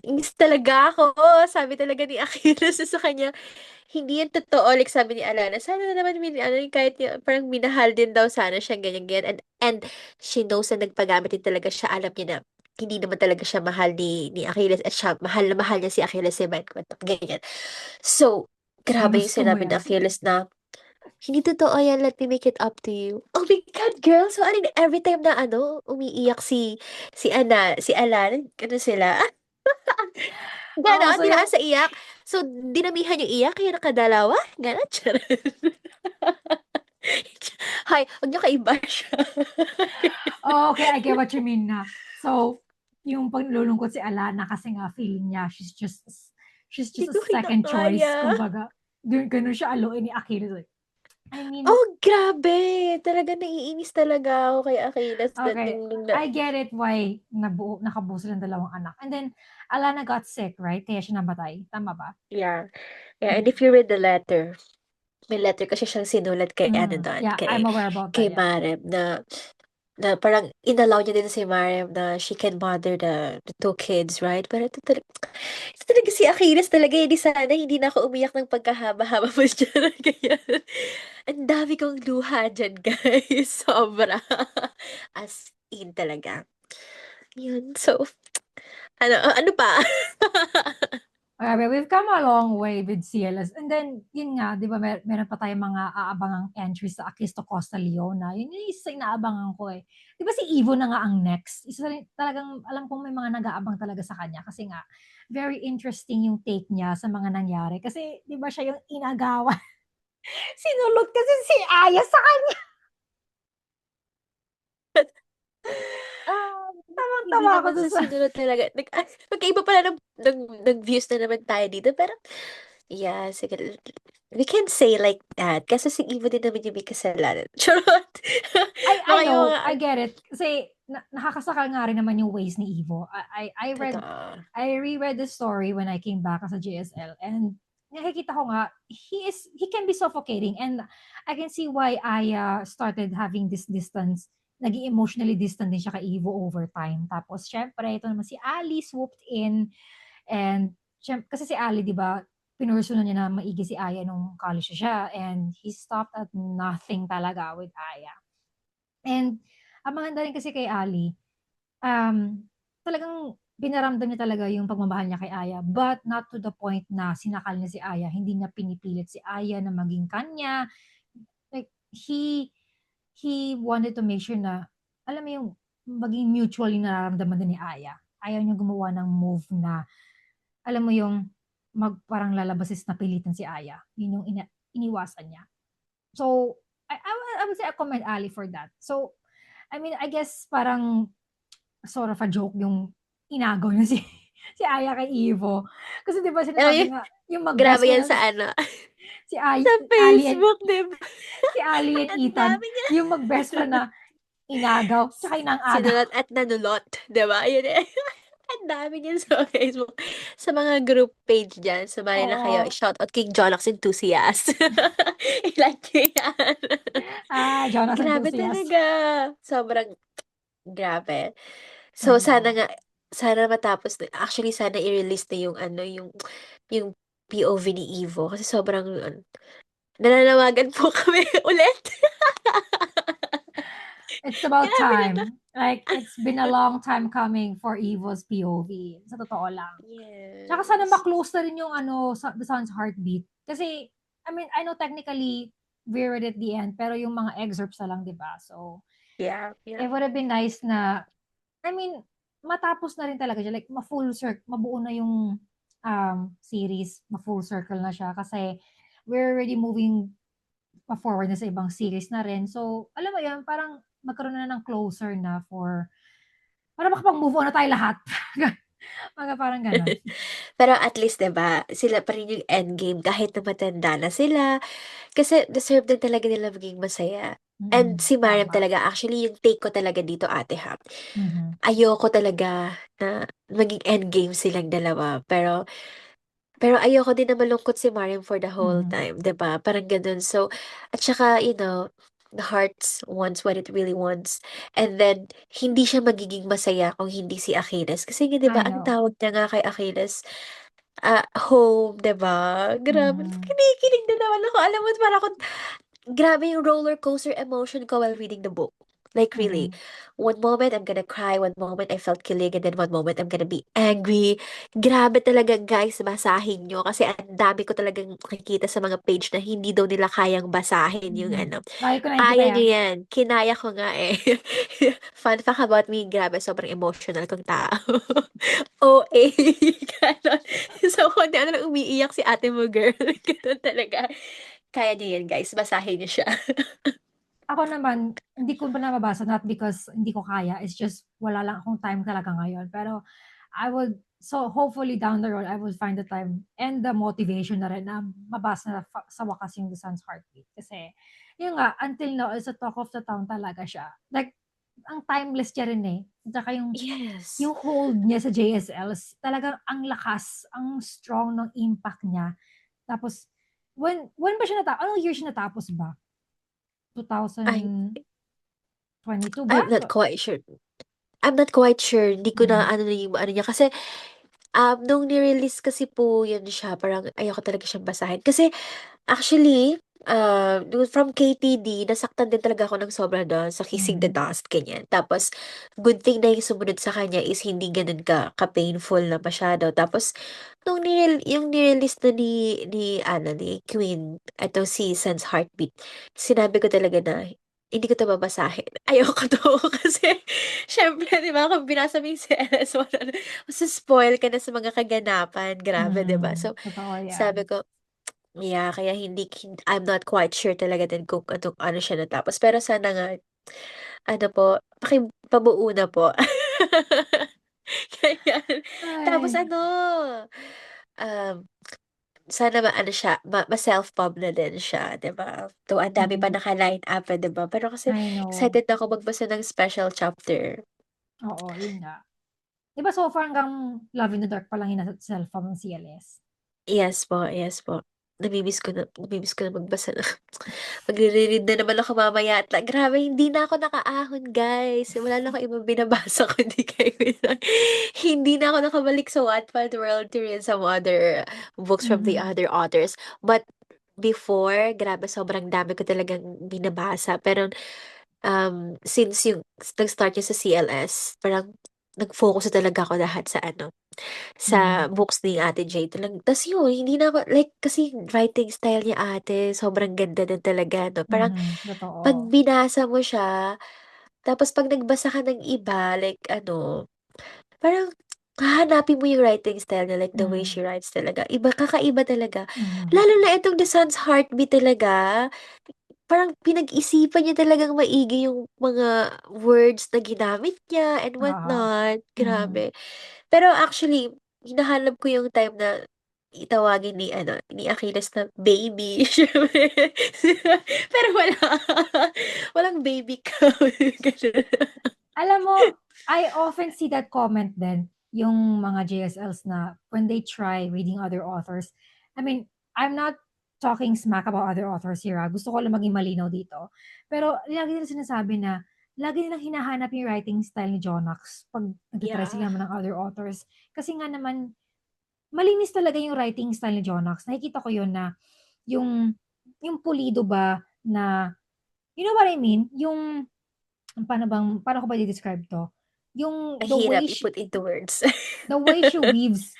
Speaker 2: inis talaga ako. Sabi talaga ni Achilles sa kanya, hindi yan totoo. Like sabi ni Alana, sana naman kahit parang minahal din daw sana siya, ganyan, ganyan. And she knows na nagpagamit din talaga siya. Alam niya na hindi naman talaga siya mahal ni Achilles at siya, mahal na mahal niya si Achilles si Mike. Ganyan. So, grabe yung
Speaker 1: Ginusto mo
Speaker 2: sinabi ni
Speaker 1: yan.
Speaker 2: Achilles na, hindi totoo yan, let me make it up to you. Oh my God, girl! So, every time na umiiyak si Alan, ano sila?
Speaker 1: Oo,
Speaker 2: Gano'n,
Speaker 1: so
Speaker 2: dinaan
Speaker 1: yung,
Speaker 2: sa iyak. So, dinamihan yung iyak, kaya nakadalawa? Gano'n, charot. Hay, huwag niyo kaibash.
Speaker 1: oh, okay, I get what you mean na. So, yung paglulungkot si Alana kasi nga feeling niya, she's
Speaker 2: Hindi
Speaker 1: just a
Speaker 2: ko
Speaker 1: second choice.
Speaker 2: kinakaya.
Speaker 1: Kumbaga, ganun siya aluin ni Achilles. Like, I mean,
Speaker 2: Oh, grabe. Talaga naiinis talaga ako kay Achilles.
Speaker 1: okay, I get it why nakabuo silang dalawang anak. And then, Alana got sick, right? Kaya siya namatay. Tama ba?
Speaker 2: Yeah. Yeah, and
Speaker 1: Mm.
Speaker 2: if you read the letter, may letter kasi siyang sinulat kay ano
Speaker 1: Mm.
Speaker 2: doon,
Speaker 1: Yeah, I'm aware about that,
Speaker 2: kay
Speaker 1: yeah.
Speaker 2: Marem na parang inallow niya din si Mariam na she can mother the two kids, right? Pero ito talaga si Achilles talaga, hindi sana, hindi na ako umiyak ng pagkahaba-haba mo dyan. Ganyan. Ang dami kong luha dyan, guys. Sobra. As in talaga. Yun, so, ano pa?
Speaker 1: Okay, we've come a long way with CLS. And then, yun nga, di ba, meron pa tayong mga aabangang entries sa Akisto Costa Leona. Yun yung isa inaabangan ko eh. Di ba si Evo na nga ang next? Isa rin, talagang, alam kong may mga nag-aabang talaga sa kanya. Kasi nga, very interesting yung take niya sa mga nangyari. Kasi, di ba siya yung inagawan? Sinulot kasi si Aya sa kanya.
Speaker 2: Um, hindi
Speaker 1: Tamang-tawa ako
Speaker 2: naman
Speaker 1: dun
Speaker 2: sa
Speaker 1: sa...
Speaker 2: sinunod talaga. Magkaiba pala ng views na naman tayo dito. Pero, yeah, sige. We can say like that. Kasi si Ivo din naman yung may kasalanan. Charot!
Speaker 1: I
Speaker 2: Baka yung
Speaker 1: know,
Speaker 2: mga,
Speaker 1: I get it. Kasi nakakasakal nga rin naman yung ways ni Evo.
Speaker 2: totoo.
Speaker 1: I reread the story when I came back as a JSL and nakikita ko nga, he can be suffocating, and I can see why Aya started having this distance. Naging emotionally distant din siya kay Evo over time. Tapos, syempre, ito naman si Ali swooped in, and kasi si Ali, di ba, pinursunan niya na maigi si Aya nung college siya, and he stopped at nothing talaga with Aya. And ang maganda rin kasi kay Ali, talagang binaramdam niya talaga yung pagmamahal niya kay Aya, but not to the point na sinakal niya si Aya. Hindi niya pinipilit si Aya na maging kanya. Like, he wanted to make sure na, alam mo yung, maging mutually nararamdaman din ni Aya. Ayaw niya gumawa ng move na, alam mo yung, parang lalabasis na pilitan si Aya. Yun yung iniwasan niya. So, I would say I commend Ali for that. So, I mean, I guess parang sort of a joke yung inagaw niya si si Aya kay Evo. Kasi 'di ba
Speaker 2: Alam
Speaker 1: sinasabi
Speaker 2: niyo,
Speaker 1: nga yung mag-best
Speaker 2: grabe yan
Speaker 1: friend
Speaker 2: sa ano,
Speaker 1: si
Speaker 2: sa
Speaker 1: Ali and
Speaker 2: Facebook, di ba?
Speaker 1: si Ali and
Speaker 2: Ang
Speaker 1: Ethan,
Speaker 2: dami niya.
Speaker 1: yung mag-best friend na inagaw tsaka inang-agaw.
Speaker 2: Sinulat at nanulot, di ba? Yun eh. Ang dami niyan sa Facebook. Sa mga group page dyan, sumali na kayo.
Speaker 1: Oo.
Speaker 2: Shoutout King Jonax Enthusiast. I-like nyo yan.
Speaker 1: Jonas
Speaker 2: Grabe
Speaker 1: enthusiast.
Speaker 2: talaga. Sobrang grabe.
Speaker 1: I
Speaker 2: So, sana
Speaker 1: know.
Speaker 2: nga, sana matapos na. Actually, sana i-release na yung ano, yung POV ni Evo. Kasi sobrang, nananawagan po kami ulit.
Speaker 1: It's about
Speaker 2: Grabe na to.
Speaker 1: time. Like, it's been a long time coming for Evo's POV. Sa totoo lang. Tsaka sana
Speaker 2: Yes.
Speaker 1: ma-close na rin yung The Sun's Heartbeat. Kasi, I mean, I know technically we read at the end, pero yung mga excerpts na lang, di ba? So,
Speaker 2: Yeah, yeah.
Speaker 1: it would have been nice na, I mean, matapos na rin talaga siya. Like, ma-full circle, mabuo na yung series, ma-full circle na siya. Kasi, we're already moving pa-forward na sa ibang series na rin. So, alam mo yun, parang magkaroon na ng closer na para makapag-move on na tayo lahat. Mga parang ganon.
Speaker 2: Pero at least 'di ba, sila pa rin yung endgame kahit na matanda na sila. Kasi deserve din talaga nila maging masaya. And si Mariam
Speaker 1: Tama.
Speaker 2: talaga, actually yung take ko talaga dito, Ate Ha,
Speaker 1: Mhm.
Speaker 2: ayoko talaga na maging endgame silang dalawa. Pero ayoko din na malungkot si Mariam for the whole
Speaker 1: Mhm.
Speaker 2: time, 'di ba? Parang gano'n. So, at saka, the heart wants what it really wants. And then, hindi siya magiging masaya kung hindi si Achilles. Kasi nga, 'di ba,
Speaker 1: I
Speaker 2: ang
Speaker 1: know.
Speaker 2: tawag niya nga kay Achilles, home, 'di ba? Grabe,
Speaker 1: Mhm.
Speaker 2: kinikilig na naman ako. Alam mo, parang akong grabe yung roller coaster emotion ko while reading the book. Like really,
Speaker 1: Mhm.
Speaker 2: one moment I'm gonna cry, one moment I felt kilig, and then one moment I'm gonna be angry. Grabe talaga guys, basahin nyo. Kasi ang dami ko talagang nakikita sa mga page na hindi daw nila kayang basahin yung
Speaker 1: Mhm.
Speaker 2: ano.
Speaker 1: Lagi ko nakikita
Speaker 2: Kaya nyo
Speaker 1: yan.
Speaker 2: yan. Kinaya ko nga eh. Fun fact about me, grabe, sobrang emotional kong tao. OA. Ganon. So, kung ano lang umiiyak si ate mo, girl. Ganon talaga. Kaya niyo yan, guys. Basahin niyo siya.
Speaker 1: Ako naman, hindi ko pa nababasa, not because hindi ko kaya, it's just wala lang akong time talaga ngayon. Pero so hopefully down the road, I will find the time and the motivation na rin na mabasa na sa wakas yung The Sun's Heartbeat. Kasi, yun nga, until now, it's a talk of the town talaga siya. Like, ang timeless niya rin eh. At saka
Speaker 2: Yes.
Speaker 1: yung hold niya sa JSL, talagang ang lakas, ang strong ng impact niya. Tapos, when ba siya natapos? Anong year siya natapos ba?
Speaker 2: I,
Speaker 1: 2022 ba?
Speaker 2: I'm not quite sure. I'm not quite sure. Hindi ko na
Speaker 1: Mhm.
Speaker 2: ano na yung ano niya. Kasi, nung ni-release kasi po yun siya, parang ayoko talaga siyang basahin. Kasi, actually, from KTD, nasaktan din talaga ako ng sobra doon sa Kissing the
Speaker 1: Mhm.
Speaker 2: Dust, ganyan. Tapos, good thing na yung sumunod sa kanya is hindi ganun ka-painful na masyado. Tapos, yung nirelease na ni Queen, ito si Sense Heartbeat, sinabi ko talaga na, hindi ko 'to babasahin. Ayoko 'to kasi syempre 'di ba kung binasa mo yung CLS1 spoil ka na sa mga kaganapan, grabe 'di ba? So,
Speaker 1: Totoo yan.
Speaker 2: sabi ko, yeah, kaya I'm not quite sure talaga din kung ano siya natapos. Pero sana nga, ano po, pabuo na po. Ganyan. Tapos
Speaker 1: Ay,
Speaker 2: um, sana ma-ano siya, ma-self-pub na din siya, 'di ba? Though ang dami pa
Speaker 1: mhm.
Speaker 2: naka-line up, 'di ba? Pero kasi
Speaker 1: I know.
Speaker 2: excited na ako magbasa ng special chapter.
Speaker 1: Oo, yun nga. 'Di ba so far hanggang Love in the Dark pa lang yung nasa cellphone ng CLS?
Speaker 2: Yes po, yes po. Namimiss ko na magbasa ng magre-reread na naman ako mamaya at grabe hindi na ako nakaahon guys. Wala na akong ibang binabasa kundi kayo lang. Hindi na ako nakabalik sa Wattpad world to read some other books from the
Speaker 1: Mhm.
Speaker 2: other authors. But before, grabe sobrang dami ko talagang binabasa. Pero since yung nag-start yung sa CLS, parang nag-focus na talaga ako lahat sa ano, sa
Speaker 1: Mhm.
Speaker 2: books ni Ate J talagang ta's yun hindi na ako like kasi writing style niya ate sobrang ganda din talaga 'no, parang
Speaker 1: Mhm.
Speaker 2: 'pag
Speaker 1: Totoo.
Speaker 2: binasa mo siya, tapos 'pag nagbasa ka ng iba like ano, parang hahanapin mo yung writing style niya like the way
Speaker 1: Mhm.
Speaker 2: she writes talaga kakaiba talaga.
Speaker 1: Mhm.
Speaker 2: Lalo na itong The Sun's Heartbeat talaga, parang pinag-isipan niya talagang maigi yung mga words na ginamit niya and what
Speaker 1: Oo.
Speaker 2: not,
Speaker 1: Mhm.
Speaker 2: grabe. Pero actually, hinahanap ko yung time na tawagin ni ano, ni Achilles na baby, syempre. Pero walang baby count, gano'n.
Speaker 1: Alam mo, I often see that comment din, yung mga JSLs na when they try reading other authors. I mean, I'm not talking smack about other authors here. Gusto ko lang maging malinaw dito. Pero lagi nila sinasabi na lagi nilang hinahanap yung writing style ni Jonax pag nagtitry
Speaker 2: Yeah,
Speaker 1: sila naman ng other authors. Kasi nga naman, malinis talaga yung writing style ni Jonax. Nakikita ko yun na yung yung pulido ba na, you know what I mean? Yung paano ko ba i-describe 'to? Yung
Speaker 2: mahirap i-put into words.
Speaker 1: the way she weaves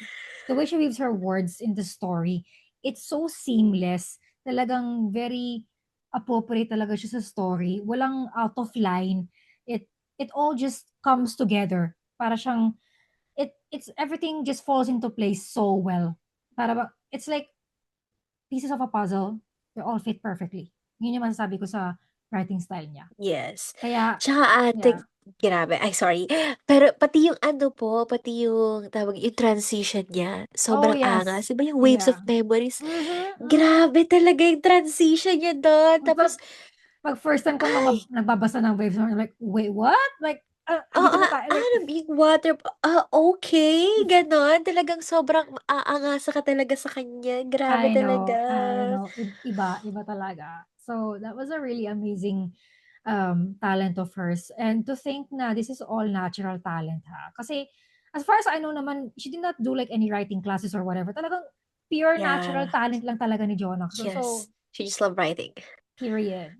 Speaker 1: the way she weaves her words in the story, it's so seamless. Talagang very appropriate talaga siya sa story. Walang out of line. It all just comes together. Para siyang it's everything just falls into place so well. Para ba it's like pieces of a puzzle, they all fit perfectly. Yun yung masasabi ko sa writing style niya.
Speaker 2: Yes.
Speaker 1: Kaya
Speaker 2: Tsaka ate,
Speaker 1: yeah.
Speaker 2: grabe, ay sorry. Pero pati yung ano po, pati yung tawag yung transition niya,
Speaker 1: Oh,
Speaker 2: sobrang
Speaker 1: yes.
Speaker 2: angas. 'Di ba yung Waves of
Speaker 1: Yeah.
Speaker 2: Memories,
Speaker 1: Mhm, mhm.
Speaker 2: grabe talaga yung transition niya dun.
Speaker 1: Pag
Speaker 2: Tapos,
Speaker 1: pag first time kong
Speaker 2: ay,
Speaker 1: nagbabasa ng Waves, I'm like, "Wait, what?" Like,
Speaker 2: oo,
Speaker 1: dito na tayo like
Speaker 2: ano yung water, okay, gano'n. Talagang sobrang aangasa ka talaga sa kanya. Grabe talaga.
Speaker 1: I know, iba, iba talaga. So, that was a really amazing, talent of hers, and to think na this is all natural talent, ha. Kasi as far as I know naman, she did not do like any writing classes or whatever. Talagang pure natural
Speaker 2: Yeah,
Speaker 1: talent lang talaga ni Jonax. So,
Speaker 2: yes. She just love writing.
Speaker 1: period.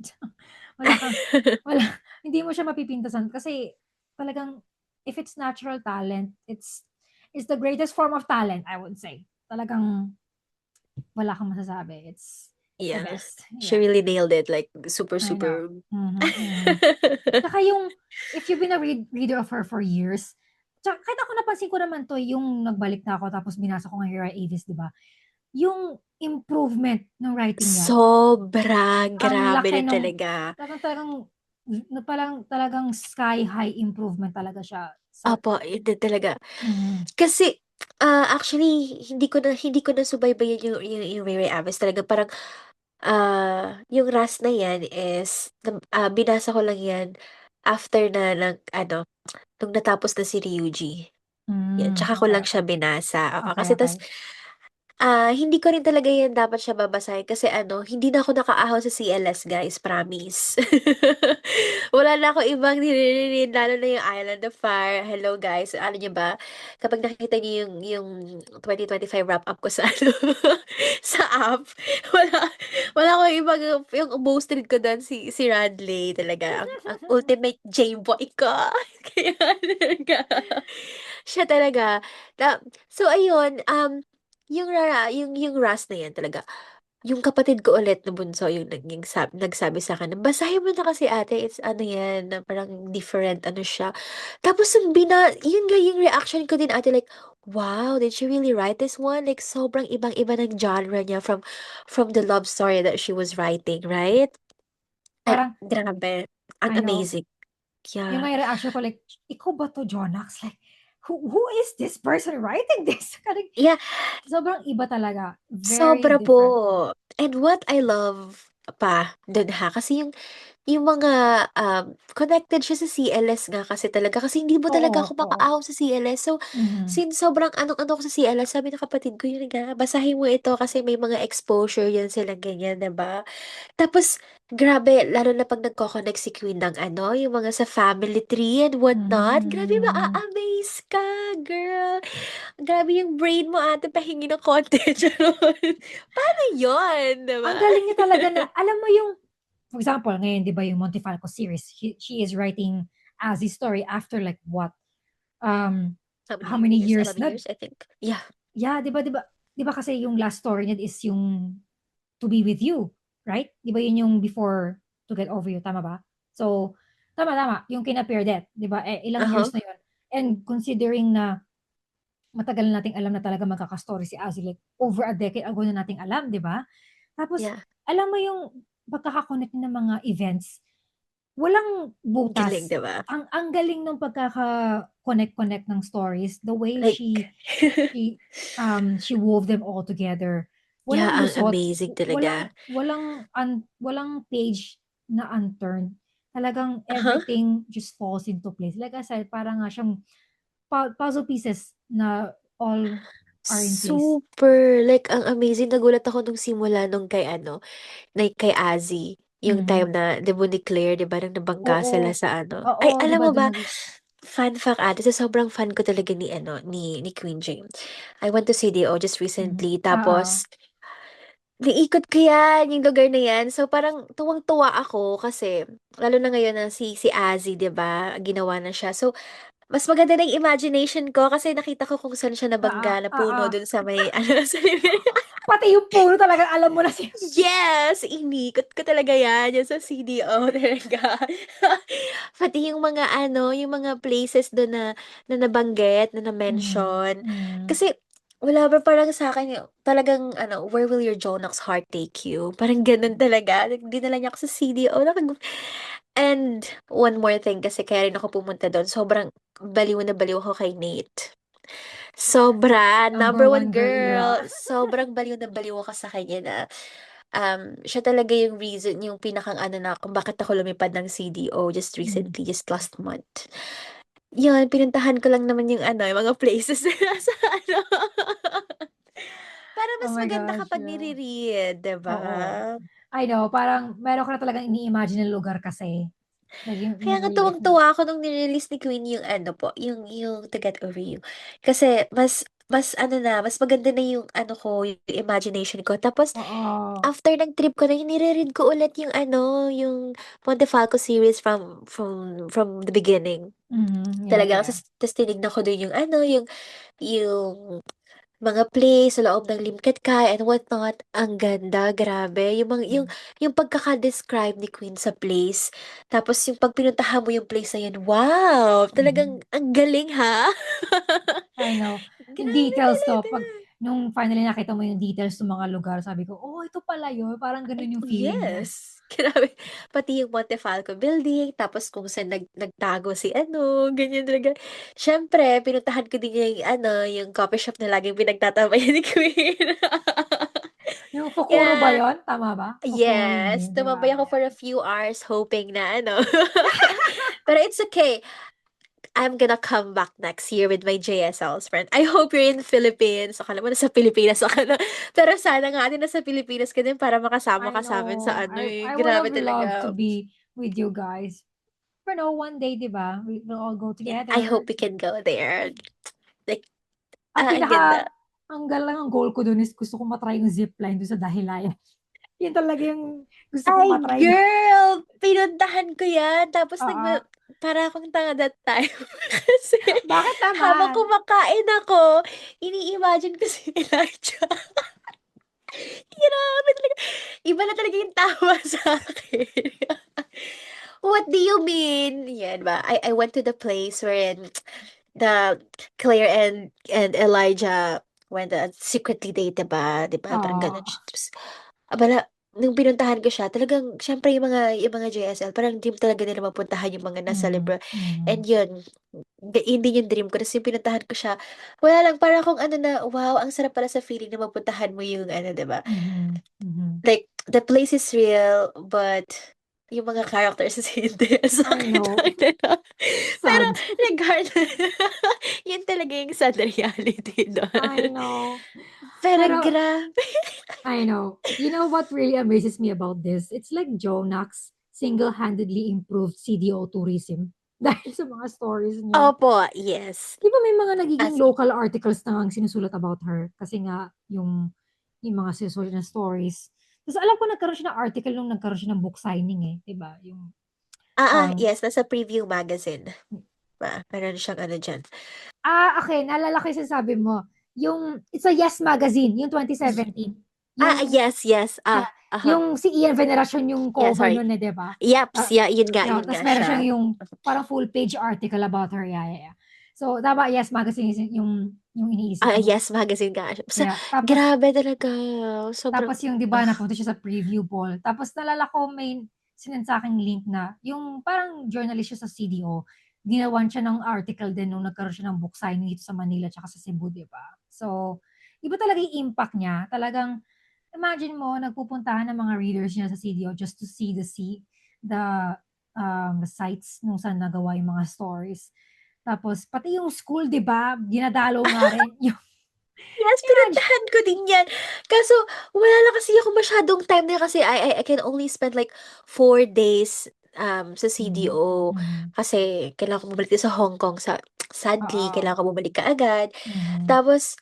Speaker 1: Wala kang wala hindi mo siya mapipintasan kasi talagang if it's natural talent, it's the greatest form of talent, I would say. Talagang wala kang masasabi. It's the
Speaker 2: Yeah,
Speaker 1: best.
Speaker 2: she
Speaker 1: Yeah,
Speaker 2: really nailed it, like super,
Speaker 1: I know.
Speaker 2: super.
Speaker 1: Mhm, mhm. Tsaka yung if you've been a reader of her for years, kahit ako napansin ko naman 'to, yung nagbalik na ako tapos binasa ko nga Here I Avis, 'di ba? Yung improvement ng writing niya,
Speaker 2: Sobra,
Speaker 1: ang
Speaker 2: grabe
Speaker 1: laki
Speaker 2: na
Speaker 1: nung
Speaker 2: talaga.
Speaker 1: talagang na parang talagang sky high improvement talaga siya sa
Speaker 2: Opo, yun din talaga.
Speaker 1: mhm,
Speaker 2: Kasi, actually hindi ko na subaybayan yung Ray Ray Aves talaga parang, yung Ras na yan is binasa ko lang yan after na ng ano, nung natapos na si Ryuji. Yan, tsaka ko
Speaker 1: okey,
Speaker 2: lang siya
Speaker 1: okey.
Speaker 2: binasa, oo.
Speaker 1: Okey,
Speaker 2: Kasi
Speaker 1: okey.
Speaker 2: tas hindi ko rin talaga yan dapat siya babasahin kasi ano, hindi na ako nakaahon sa CLS guys, promise. Wala na akong ibang nire-reread lalo na yung Island of Fire. Hello guys, ano niyo ba, kapag nakita niyo yung 2025 wrap up ko sa ano, sa app, wala wala akong ibang yung most read ko dun si Radley talaga, ang ultimate J-boy ko. Kaya talaga, siya talaga na so ayun, yung Ras na yan talaga, yung kapatid ko ulit na bunso yung nagsabi sa'kin na, "Basahin mo na kasi ate, it's ano yan, na parang different ano siya." Tapos nung yun nga yung reaction ko din ate like, "Wow, did she really write this one?" Like sobrang ibang-iba ng genre niya from the love story that she was writing, right?
Speaker 1: Parang
Speaker 2: Grabe,
Speaker 1: I know,
Speaker 2: amazing.
Speaker 1: yung
Speaker 2: Yeah.
Speaker 1: may reaction ko like, "Ikaw ba 'to, Jonax?" Like, "Who is this person writing this?" Parang
Speaker 2: Yeah,
Speaker 1: sobrang iba talaga, very
Speaker 2: sobra
Speaker 1: different.
Speaker 2: po. And what I love pa dun ha, kasi yung yung mga, connected siya sa CLS nga kasi talaga. Kasi hindi mo
Speaker 1: Oo,
Speaker 2: talaga ako
Speaker 1: oo.
Speaker 2: makaahon sa CLS. So,
Speaker 1: Mhm.
Speaker 2: since sobrang anong-ano ko sa CLS, sabi ng kapatid ko, yun nga, basahin mo ito kasi may mga exposure yan sila ganyan, 'di ba? Tapos, grabe, lalo na pag nagko-connect si Queen ng ano, yung mga sa family tree and
Speaker 1: Mhm,
Speaker 2: whatnot. Grabe,
Speaker 1: mhm.
Speaker 2: maa-amaze ka, girl. Grabe yung brain mo ate, pahingi ng konti. Charot. Paano yun,
Speaker 1: Ang
Speaker 2: diba?
Speaker 1: galing niya talaga na alam mo yung for example, ngayon 'di ba yung Montefiore series, she is writing Azzy's story after like what, um,
Speaker 2: How
Speaker 1: how
Speaker 2: many
Speaker 1: many
Speaker 2: years?
Speaker 1: years
Speaker 2: 11
Speaker 1: na
Speaker 2: years, I think. Yeah.
Speaker 1: yeah, 'di ba kasi yung last story niya is yung To Be With You, right? 'Di ba yun yung before To Get Over You, tama ba? So, tama, yung kina Death, 'di ba? Eh, ilang years
Speaker 2: Uh-huh.
Speaker 1: na yun. And considering na matagal na nating alam na talaga magkaka-story si Azzy, like over a decade ago na nating alam, 'di ba? Tapos,
Speaker 2: Yeah.
Speaker 1: alam mo yung pagkaka-connect ng mga events, walang
Speaker 2: Galing,
Speaker 1: butas.
Speaker 2: diba?
Speaker 1: Ang galing ng pagkaka-connect ng stories, the way
Speaker 2: Like,
Speaker 1: she wove them all together.
Speaker 2: yeah,
Speaker 1: Walang
Speaker 2: ang
Speaker 1: lusot,
Speaker 2: amazing
Speaker 1: walang
Speaker 2: talaga.
Speaker 1: walang page na unturned. Talagang
Speaker 2: Uh-huh.
Speaker 1: everything just falls into place. Like I said, parang nga siyang puzzle pieces na all are in place.
Speaker 2: Super. Like, ang amazing. Nagulat ako nung simula nung kay ano, kay Azzy. Yung
Speaker 1: Mhm.
Speaker 2: time na, di ba ni Claire, di ba, nang nabangga
Speaker 1: Oo.
Speaker 2: sila sa ano.
Speaker 1: Oo,
Speaker 2: Ay,
Speaker 1: 'di
Speaker 2: alam
Speaker 1: ba
Speaker 2: mo
Speaker 1: dun
Speaker 2: ba,
Speaker 1: nag
Speaker 2: fun fact ate, sa sobrang fan ko talaga ni ano, ni Queen James. I went to CDO just
Speaker 1: mhm.
Speaker 2: recently.
Speaker 1: Oo.
Speaker 2: Tapos, naikot ko yan, yung lugar na yan. So, parang tuwang-tuwa ako kasi, lalo na ngayon na si Azzy, di ba, ginawa na siya. So, mas maganda na yung imagination ko kasi nakita ko kung saan siya
Speaker 1: Oo,
Speaker 2: nabangga na
Speaker 1: oo.
Speaker 2: puno dun sa may, ano, sa
Speaker 1: Pati yung puno talagang alam mo na
Speaker 2: Yes! Inikot ko talaga yan, yan sa CDO talaga. Pati yung mga ano, yung mga places dun na nabanggit, na
Speaker 1: Mhm,
Speaker 2: na-mention.
Speaker 1: mhm,
Speaker 2: Kasi, wala ba parang sa akin, talagang ano, where will your Jonax heart take you? Parang ganun talaga. Dinala niya ako sa CDO. And one more thing kasi kaya rin ako pumunta doon. Sobrang baliw na baliw ako kay Nate. Sobra,
Speaker 1: number
Speaker 2: number one
Speaker 1: one girl, yeah.
Speaker 2: girl. Sobrang baliw na baliw ako sa kanya na siya talaga yung reason, yung pinakang ano na kung bakit ako lumipad ng CDO just
Speaker 1: Mhm,
Speaker 2: recently, just last month. Yun, pinuntahan ko lang naman yung ano, yung mga places na nasa ano. Para
Speaker 1: oh
Speaker 2: mas
Speaker 1: my
Speaker 2: maganda
Speaker 1: gosh,
Speaker 2: kapag
Speaker 1: yeah.
Speaker 2: nire-read, 'di ba?
Speaker 1: Oo. I know, parang meron ka na talagang ini-imagine na lugar kasi. Like
Speaker 2: Kaya
Speaker 1: yung
Speaker 2: nga
Speaker 1: real life na
Speaker 2: tuwang-tuwa ako nung ni-release ni Queen yung ano po, yung To Get Over You. Kasi mas ano na, mas maganda na yung ano ko, yung imagination ko. Tapos
Speaker 1: oo.
Speaker 2: after ng trip ko na yun, nire-read ko ulit yung ano, yung Montefalco series from the beginning.
Speaker 1: Mhm, yeah,
Speaker 2: Talaga,
Speaker 1: yeah.
Speaker 2: tas tinignan ko dun yung ano, yung mga place sa loob ng Limkit Kay and whatnot. Ang ganda, grabe. Yung pagkaka-describe ni Queen sa place. Tapos yung pag pinuntahan mo yung place na yun, wow! Talagang
Speaker 1: Mhm.
Speaker 2: ang galing ha?
Speaker 1: I know. Yung
Speaker 2: Grabe
Speaker 1: details to,
Speaker 2: talaga.
Speaker 1: pag nung finally nakita mo yung details ng mga lugar, sabi ko, oh, ito pala yun. Parang ganun yung feeling mo.
Speaker 2: Yes. Grabe. Pati yung Montefalco building, tapos kung saan nagtago si ano, ganyan talaga. Siyempre, pinuntahan ko din yung ano, yung coffee shop na laging pinagtatabayan ni Queen.
Speaker 1: Yung Fukuro ba
Speaker 2: Yeah.
Speaker 1: yun? Tama ba? Fukuro yun
Speaker 2: Yes,
Speaker 1: eh, di ba?
Speaker 2: tumambay ako for
Speaker 1: Yeah.
Speaker 2: a few hours hoping na ano. Pero it's okay. I'm gonna come back next year with my JSL's friend. I hope you're in Philippines. Akala mo nasa Pilipinas ako na. Pero sana nga din nasa Pilipinas ka din para makasama
Speaker 1: I
Speaker 2: ka sa amin sa
Speaker 1: know.
Speaker 2: ano eh.
Speaker 1: I would
Speaker 2: Grabe
Speaker 1: have loved to
Speaker 2: talaga.
Speaker 1: be with you guys. But no, one day, di ba? We'll all go
Speaker 2: Yeah, I
Speaker 1: together.
Speaker 2: hope we can go there. Like,
Speaker 1: Ang
Speaker 2: ang ganda.
Speaker 1: ang galang ang goal ko dun is gusto ko matry yung zipline dun sa Dahilayan. Yun talaga yung gusto kong
Speaker 2: Ay,
Speaker 1: matry dun.
Speaker 2: girl! Pinuntahan ko yan. Tapos
Speaker 1: Oo.
Speaker 2: para akong tanga that time. Kasi
Speaker 1: Bakit
Speaker 2: habang
Speaker 1: naman?
Speaker 2: kumakain ako, ini-imagine ko si Elijah. Grabe talaga. Iba na talaga yung tawa sa akin. What do you mean? Yan ba? I went to the place wherein the Claire and Elijah went secretly date, diba? Diba? Parang ganun
Speaker 1: Oo.
Speaker 2: siya. Tapos, abala, nung pinuntahan ko siya, talagang, syempre, yung mga JSL, parang dream talaga nila mapuntahan yung mga nasa
Speaker 1: Mhm.
Speaker 2: Libra. And
Speaker 1: Mhm.
Speaker 2: yun, hindi yung dream ko. Tapos yung pinuntahan ko siya, wala lang, parang akong ano na, wow, ang sarap pala sa feeling na mapuntahan mo yung ano, diba?
Speaker 1: Mhm. Mhm.
Speaker 2: Like, the place is real, but yung mga characters kasi hindi sa
Speaker 1: I
Speaker 2: akin
Speaker 1: know.
Speaker 2: nila. Pero
Speaker 1: Sad.
Speaker 2: regardless, yun talaga yung sad reality
Speaker 1: I
Speaker 2: doon.
Speaker 1: know.
Speaker 2: Pero
Speaker 1: Pero
Speaker 2: grabe.
Speaker 1: I know. You know what really amazes me about this? It's like Jonax single-handedly improved CDO tourism dahil sa mga stories niya.
Speaker 2: Opo, yes.
Speaker 1: Di ba may mga nagiging
Speaker 2: As
Speaker 1: local articles na ang sinusulat about her? Kasi nga, yung mga sinusulat na stories. Tapos alam ko nagkaroon siya ng article nung nagkaroon siya ng book signing eh. Di ba? Yung parang,
Speaker 2: yes, nasa preview magazine. Ba? Meron siyang ano dyan.
Speaker 1: okay, naalala ko yung sinasabi mo. Yung, it's a Yes magazine, yung 2017. Yung,
Speaker 2: Yes, yes.
Speaker 1: yeah,
Speaker 2: Aha.
Speaker 1: yung si Ian Veneracion yung
Speaker 2: Yeah,
Speaker 1: cover
Speaker 2: sorry.
Speaker 1: nun eh, di ba?
Speaker 2: Yaps,
Speaker 1: Ah,
Speaker 2: yeah,
Speaker 1: yeah,
Speaker 2: yun
Speaker 1: tapos
Speaker 2: nga
Speaker 1: meron
Speaker 2: siya.
Speaker 1: siyang yung parang full page article about her. Yeah, yeah, yeah. So, tama, Yes magazine is yung iniisip mo.
Speaker 2: Yes, magazine nga siya. Basta,
Speaker 1: Yeah, tapos
Speaker 2: grabe talaga. Sobrang,
Speaker 1: Tapos yung 'di ba
Speaker 2: ah,
Speaker 1: napunta siya sa preview ball. Tapos nalala ko may sinend sa aking link na yung parang journalist siya sa CDO, ginawan siya ng article din nung nagkaroon siya ng book signing dito sa Manila tsaka sa Cebu, 'di ba? So, iba talaga yung impact niya. Talagang imagine mo nagpupuntahan ng mga readers niya sa CDO just to see the the sites nung saan nagawa yung mga stories. Tapos pati yung school, 'di ba? Dinadalaw nga rin yung
Speaker 2: yes,
Speaker 1: imagine.
Speaker 2: pinuntahan ko din yan. Kaso, wala lang kasi ako masyadong time na kasi I can only spend like 4 days sa
Speaker 1: Mhm.
Speaker 2: CDO.
Speaker 1: Mhm.
Speaker 2: Kasi kailangan ko bumalik din sa Hong Kong. Sadly,
Speaker 1: Oo.
Speaker 2: kailangan ko bumalik kaagad.
Speaker 1: Mhm.
Speaker 2: Tapos,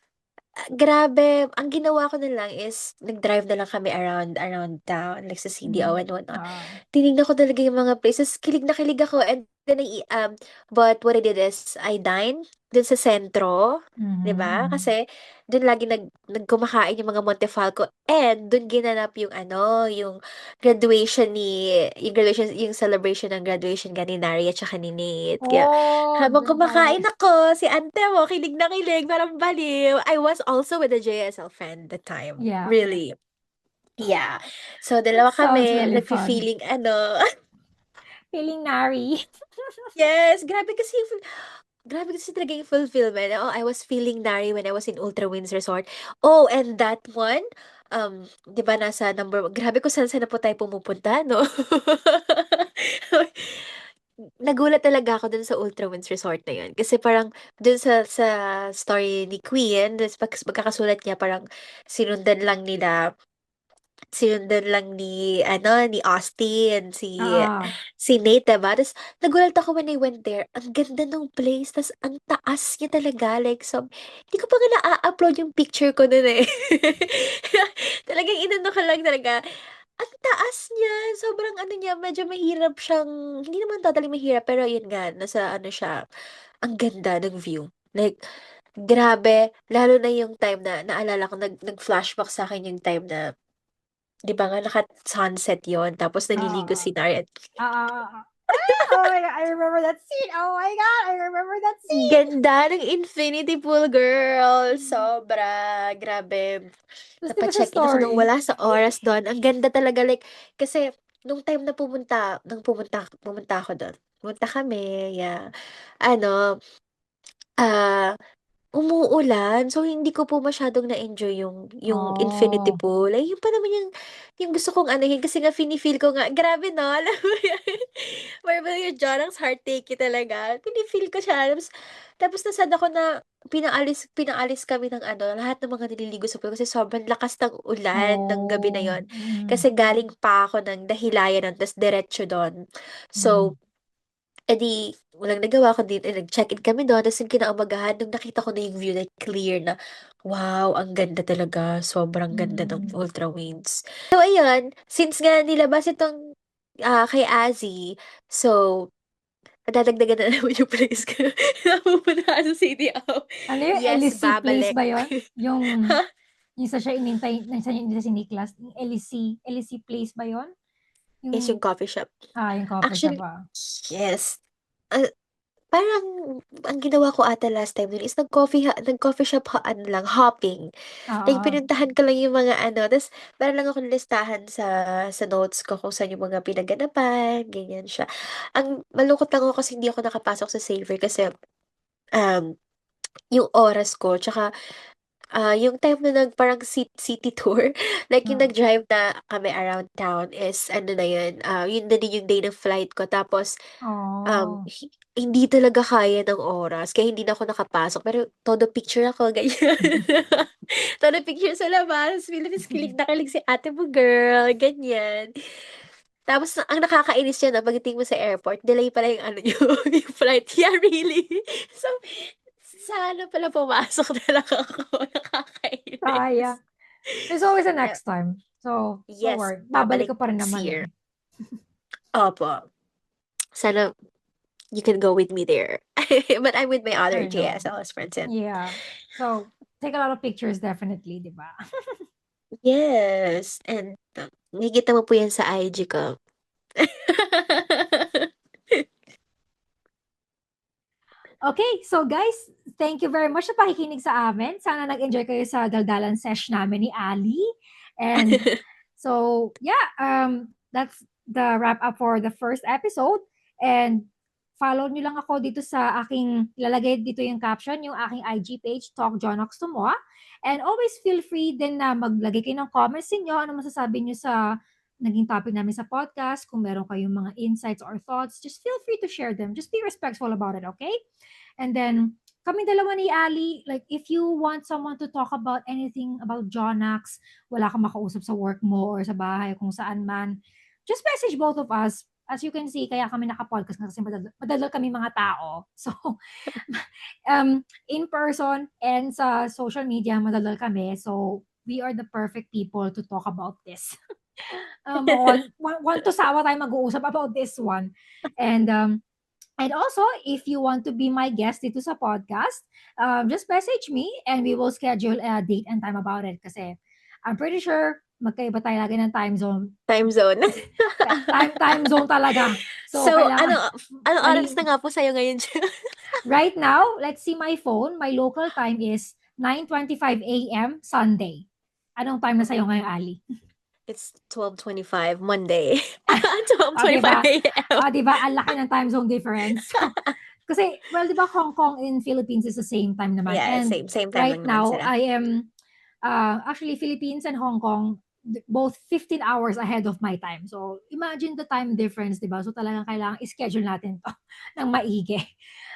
Speaker 2: grabe, ang ginawa ko na lang is nag-drive na lang kami around town, like sa CDO
Speaker 1: Mhm.
Speaker 2: and whatnot.
Speaker 1: Oo.
Speaker 2: Tinignan ko talaga yung mga places, kilig na kilig ako. And then, but what I did is, I dined dun sa sentro,
Speaker 1: Mhm,
Speaker 2: 'di ba?
Speaker 1: mhm.
Speaker 2: Kasi, dun lagi nagkumakain yung mga Montefalco. And, dun ginanap yung yung celebration ng graduation nga ni Nari at saka ni Nate. Kaya,
Speaker 1: Oh,
Speaker 2: habang
Speaker 1: dun pala.
Speaker 2: kumakain ako, si ante mo, kilig na kilig, parang baliw. I was also with a JSL friend that time.
Speaker 1: Yeah.
Speaker 2: Really. Yeah. So,
Speaker 1: That
Speaker 2: dalawa
Speaker 1: sounds
Speaker 2: kami,
Speaker 1: really fun.
Speaker 2: nagfi-feeling
Speaker 1: Feeling nari.
Speaker 2: yes, grabe kasi talaga yung fulfillment. Oh, I was feeling nari when I was in Ultra Winds Resort. Oh, and that one, 'di ba nasa number, grabe kung saan na po tayo pumupunta, no? Nagulat talaga ako dun sa Ultra Winds Resort na yun. Kasi parang dun sa story ni Queen, dun sa pagkakasulat niya, parang sinundan lang nila sinundan lang ni Austin,
Speaker 1: Oo.
Speaker 2: si Nate, diba? Tapos, nagulat ako when I went there. Ang ganda ng place. Tapos, ang taas niya talaga. Like, so, hindi ko pa nga na-upload yung picture ko nun eh. Talagang inano ko lang talaga. Ang taas niya. Sobrang ano niya, medyo mahirap siyang, hindi naman totally mahirap, pero yun nga, nasa ano siya, ang ganda ng view. Like, grabe. Lalo na yung time na, naalala ko, nag-flashback sa akin yung time na 'di ba nga naka-sunset yon tapos
Speaker 1: Oo.
Speaker 2: naliligo
Speaker 1: Oo.
Speaker 2: si Nari at
Speaker 1: Oo. Oh my God, I remember that scene. Oh my God, I remember that scene.
Speaker 2: ganda ng infinity pool, girl.
Speaker 1: Mhm.
Speaker 2: Sobra, grabe.
Speaker 1: Tapos di ba sa
Speaker 2: Napa-check-in ako nung
Speaker 1: story?
Speaker 2: wala sa oras do'n. Ang ganda talaga, like, kasi nung time na pumunta ako do'n, pumunta kami, yeah. Ano, ah umuulan, so hindi ko po masyadong na-enjoy yung infinity
Speaker 1: Oh.
Speaker 2: pool. Ay, yun pa naman yung gusto kong anuhin kasi nga feel ko nga, grabe no, alam mo yun? Marvel yung Jonang's heartake talaga. Feel ko siya. Tapos nasad ako na pinaalis kami ng lahat ng mga nililigo sa pool kasi sobrang lakas ng ulan ng gabi na
Speaker 1: Oh.
Speaker 2: yon.
Speaker 1: Mhm.
Speaker 2: Kasi galing pa ako ng Dahilayan nun, tapos diretso doon. So,
Speaker 1: Mhm.
Speaker 2: walang nagawa kundi nag-check-in kami do'n ta's yung kinaumagahan nung nakita ko na yung view like clear na, wow, ang ganda talaga, sobrang ganda ng
Speaker 1: Mhm.
Speaker 2: Ultra Winds. So ayun, since nga nilabas itong, kay Azzy, so madadagdagan na naman yung place ko na pupuntahan sa CDO.
Speaker 1: Ano yung
Speaker 2: Yes,
Speaker 1: LEC place
Speaker 2: babalik.
Speaker 1: ba yon? Yung
Speaker 2: Ha?
Speaker 1: yung sa siya inintay, sa inintay si Niklas, yung LEC place ba yon?
Speaker 2: Yes, yung
Speaker 1: Yung
Speaker 2: coffee shop.
Speaker 1: yung coffee shop
Speaker 2: Actually,
Speaker 1: ah.
Speaker 2: yes. Ah, Parang ang ginawa ko ata last time dun is nag-coffee shop hopping. Like
Speaker 1: Oo.
Speaker 2: pinuntahan ko lang yung mga ta's meron lang akong listahan sa notes ko kung saan yung mga pinaganapan, ganyan siya. Ang malungkot lang ako kasi hindi ako nakapasok sa Savor kasi, um, yung oras ko tsaka yung time na parang city tour, like yung
Speaker 1: Oo.
Speaker 2: nag-drive na kami around town is ano na yun, yun na din yung day ng flight ko. Tapos,
Speaker 1: Oh.
Speaker 2: hindi talaga kaya ng oras, kaya hindi na ako nakapasok. Pero todo picture ako, ganyan. Todo picture sa labas. Philippines, kilig na kilig si ate mo, girl. Ganyan. Tapos, ang nakakainis yan, pagdating mo sa airport, delay pala yung ano yung, yung flight. Yeah, really? So, sana pala pumasok na lang ako.
Speaker 1: Sayang.
Speaker 2: Nakakainis.
Speaker 1: There's always a
Speaker 2: Eh,
Speaker 1: next time. So, don't
Speaker 2: yes,
Speaker 1: worry. Babalik
Speaker 2: babalik
Speaker 1: ka pa rin
Speaker 2: next
Speaker 1: naman eh.
Speaker 2: year. Opo. Sana you can go with me there. But I'm with my other
Speaker 1: I know.
Speaker 2: JSLS friends and
Speaker 1: Yeah. So, take a lot of pictures definitely, di ba?
Speaker 2: yes, and nakikita mo po yan sa IG ko.
Speaker 1: Okay, so guys, thank you very much sa pakikinig sa amin. Sana nag-enjoy kayo sa daldalan sesh namin ni Ali. And so, yeah, that's the wrap up for the first episode. And follow nyo lang ako dito sa aking, lalagay dito yung caption, yung aking IG page, Talk Jonox Tumoa. And always feel free din na maglagay kayo ng comments niyo, ano masasabi nyo sa naging topic namin sa podcast. Kung meron kayong mga insights or thoughts, just feel free to share them. Just be respectful about it, okay? And then, kami dalawa ni Ali, like, if you want someone to talk about anything about Jonax, wala kang makausap sa work mo or sa bahay, kung saan man, just message both of us. As you can see, kaya kami naka-podcast kasi madadal kami mga tao. So, in person and sa social media, madadal kami. So, we are the perfect people to talk about this. Want to sawa tayo mag-uusap about this one. And And also, if you want to be my guest dito sa podcast, just message me and we will schedule a date and time about it. Kasi I'm pretty sure magkaiba tayo lagi ng time zone.
Speaker 2: Time zone.
Speaker 1: Time zone talaga. So,
Speaker 2: So,
Speaker 1: kailangan,
Speaker 2: anong oras
Speaker 1: mali,
Speaker 2: na nga po sa'yo ngayon?
Speaker 1: right now, let's see my phone. My local time is 9:25 a.m. Sunday. Anong time na sa'yo ngayon, Ali?
Speaker 2: It's 12:25 Monday.
Speaker 1: O, di
Speaker 2: 12:25
Speaker 1: ba?
Speaker 2: a.m.
Speaker 1: O, di ba? Ang laki ng time zone difference. So, kasi, well, di ba Hong Kong and Philippines is the same time naman.
Speaker 2: Yeah,
Speaker 1: And
Speaker 2: same time
Speaker 1: right
Speaker 2: lang naman
Speaker 1: now,
Speaker 2: sila.
Speaker 1: I am, actually, Philippines and Hong Kong, both 15 hours ahead of my time. So, imagine the time difference, di ba? So, talagang kailangan i-schedule natin to ng maigi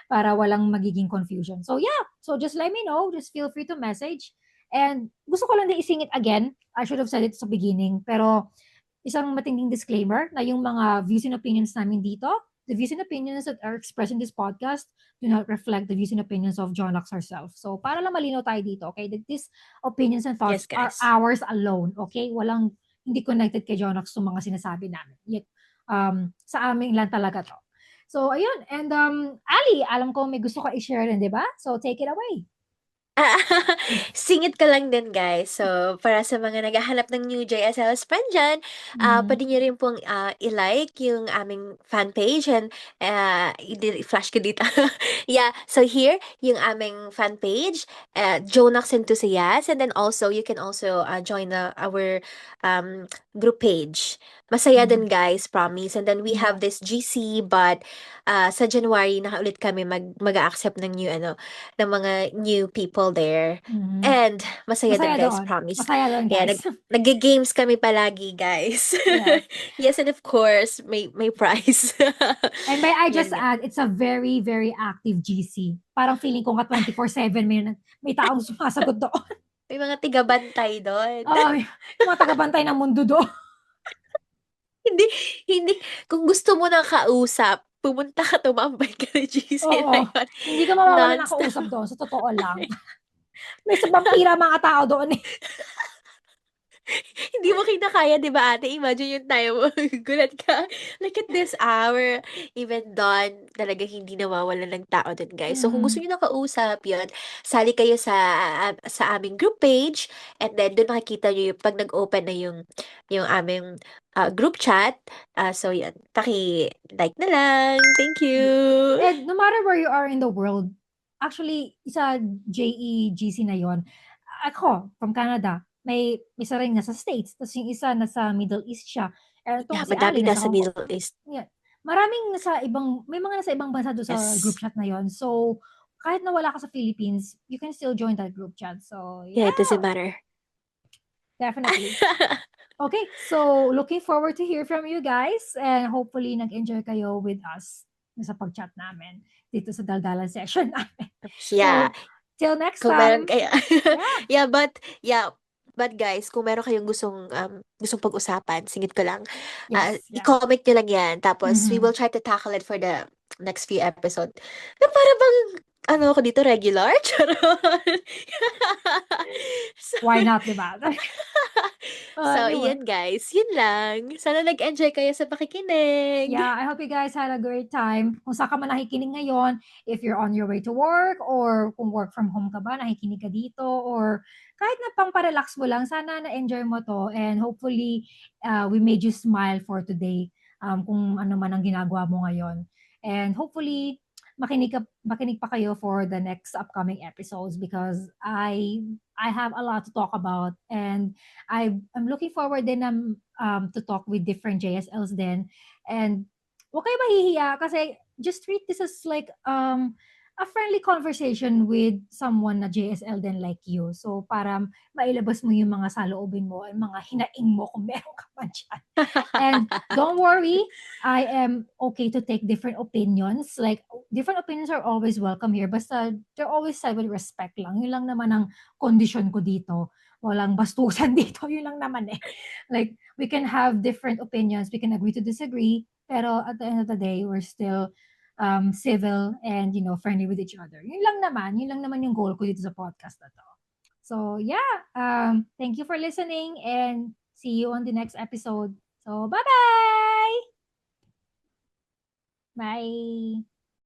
Speaker 1: para walang magiging confusion. So, yeah. So, just let me know. Just feel free to message. And gusto ko lang din isingit again. I should have said it sa beginning. Pero, isang matinding disclaimer na yung mga views and opinions namin dito, the views and opinions that are expressed in this podcast do not reflect the views and opinions of John Lux herself. So, para lang malinaw tayo dito, okay? That these opinions and thoughts
Speaker 2: Yes,
Speaker 1: are
Speaker 2: guys.
Speaker 1: ours alone, okay? Walang, hindi connected kay John Lux yung mga sinasabi namin. Yet, sa amin lang talaga to. So, ayun. And, Ali, alam ko may gusto ka i-share din, di ba? So, take it away.
Speaker 2: Singit ko lang din, guys. So, para sa mga naghahanap ng new JSLS friend dyan,
Speaker 1: Mm-hmm.
Speaker 2: pwede nyo rin pong i-like yung aming fan page and i-flash ko dito. Yeah, so here, yung aming fan page, Jonax Enthusiast, and then also, you can also join our group page. Masaya din, guys, promise. And then we
Speaker 1: Yeah.
Speaker 2: have this GC, but sa January, nakaulit kami mag-accept ng new, ng mga new people there.
Speaker 1: Mm-hmm.
Speaker 2: And masaya din,
Speaker 1: Masaya
Speaker 2: guys,
Speaker 1: doon.
Speaker 2: promise.
Speaker 1: Masaya doon,
Speaker 2: Yeah,
Speaker 1: guys.
Speaker 2: nag-games kami palagi, guys.
Speaker 1: Yes.
Speaker 2: Yes, and of course, may prize.
Speaker 1: And may I
Speaker 2: Yan
Speaker 1: just
Speaker 2: nga.
Speaker 1: add, it's a very, very active GC. Parang feeling ko nga 24/7 may taong sumasagot doon.
Speaker 2: May mga tiga-bantay doon.
Speaker 1: Yung mga tagabantay ng mundo doon.
Speaker 2: Hindi, hindi. Kung gusto mo ng kausap, pumunta ka, tumambay ka ng GC
Speaker 1: Oo.
Speaker 2: na yun.
Speaker 1: Hindi ka mawawala ng
Speaker 2: Non-stop.
Speaker 1: kausap doon, sa totoo lang. May sa vampira mga tao doon eh.
Speaker 2: Hindi mo kinakaya, di ba, ate? Imagine yung time mo. Gulat ka. Like at this hour, even dawn, talaga hindi nawawala ng tao dun, guys. So, kung gusto
Speaker 1: Mm.
Speaker 2: niyo nakausap, yun, sali kayo sa aming group page, and then doon makikita niyo yung pag nag-open na yung aming group chat. So, yun. Paki-like na lang. Thank you.
Speaker 1: And no matter where you are in the world, actually, isa JEGC na yon. Ako, from Canada, may isa rin nasa States, tapos yung isa nasa Middle East siya. And itong
Speaker 2: Yeah,
Speaker 1: si Ali
Speaker 2: madami
Speaker 1: nasa
Speaker 2: nasa
Speaker 1: Hong Kong.
Speaker 2: Middle East.
Speaker 1: Yeah. Maraming nasa ibang, may mga nasa ibang bansa doon sa group
Speaker 2: Yes.
Speaker 1: chat na yon. So, kahit na wala ka sa Philippines, you can still join that group chat. So,
Speaker 2: Yeah, it doesn't
Speaker 1: yeah,
Speaker 2: matter.
Speaker 1: definitely. Okay, so looking forward to hear from you guys and hopefully nag-enjoy kayo with us sa pag-chat namin dito sa daldalan session namin.
Speaker 2: Yeah.
Speaker 1: So, till next
Speaker 2: Kung meron
Speaker 1: time.
Speaker 2: kaya
Speaker 1: Yeah.
Speaker 2: but guys, kung meron kayong gustong pag-usapan, singit ko lang,
Speaker 1: Yes. Yeah.
Speaker 2: i-comment nyo lang yan. Tapos, we
Speaker 1: Mhm.
Speaker 2: will try to tackle it for the next few episode. Na para bang, ako dito, regular? Charot. So,
Speaker 1: Why not, di ba?
Speaker 2: so,
Speaker 1: Anyway.
Speaker 2: iyan guys. Yun lang. Sana nag-enjoy kayo sa pakikinig.
Speaker 1: Yeah, I hope you guys had a great time. Kung saan ka man nakikinig ngayon, if you're on your way to work or kung work from home ka ba, nakikinig ka dito or kahit na pang parelax mo lang, sana na-enjoy mo to and hopefully we made you smile for today kung ano man ang ginagawa mo ngayon. And hopefully makinig pa kayo for the next upcoming episodes because I have a lot to talk about and I'm looking forward din to talk with different JSLs then. And huwag kayo mahihiya kasi just treat this as like a friendly conversation with someone na JSL din like you. So para mailabas mo yung mga saloobin mo, yung mga hinaing mo kung meron ka man dyan. And don't worry, I am okay to take different opinions. Like, different opinions are always welcome here. Basta, they're always said with respect lang. Yun lang naman ang kondisyon ko dito. Walang bastusan dito. Yun lang naman eh. Like, we can have different opinions. We can agree to disagree. Pero at the end of the day, we're still civil and, friendly with each other. Yun lang naman yung goal ko dito sa podcast na to. So, yeah, thank you for listening and see you on the next episode. So, bye-bye! Bye!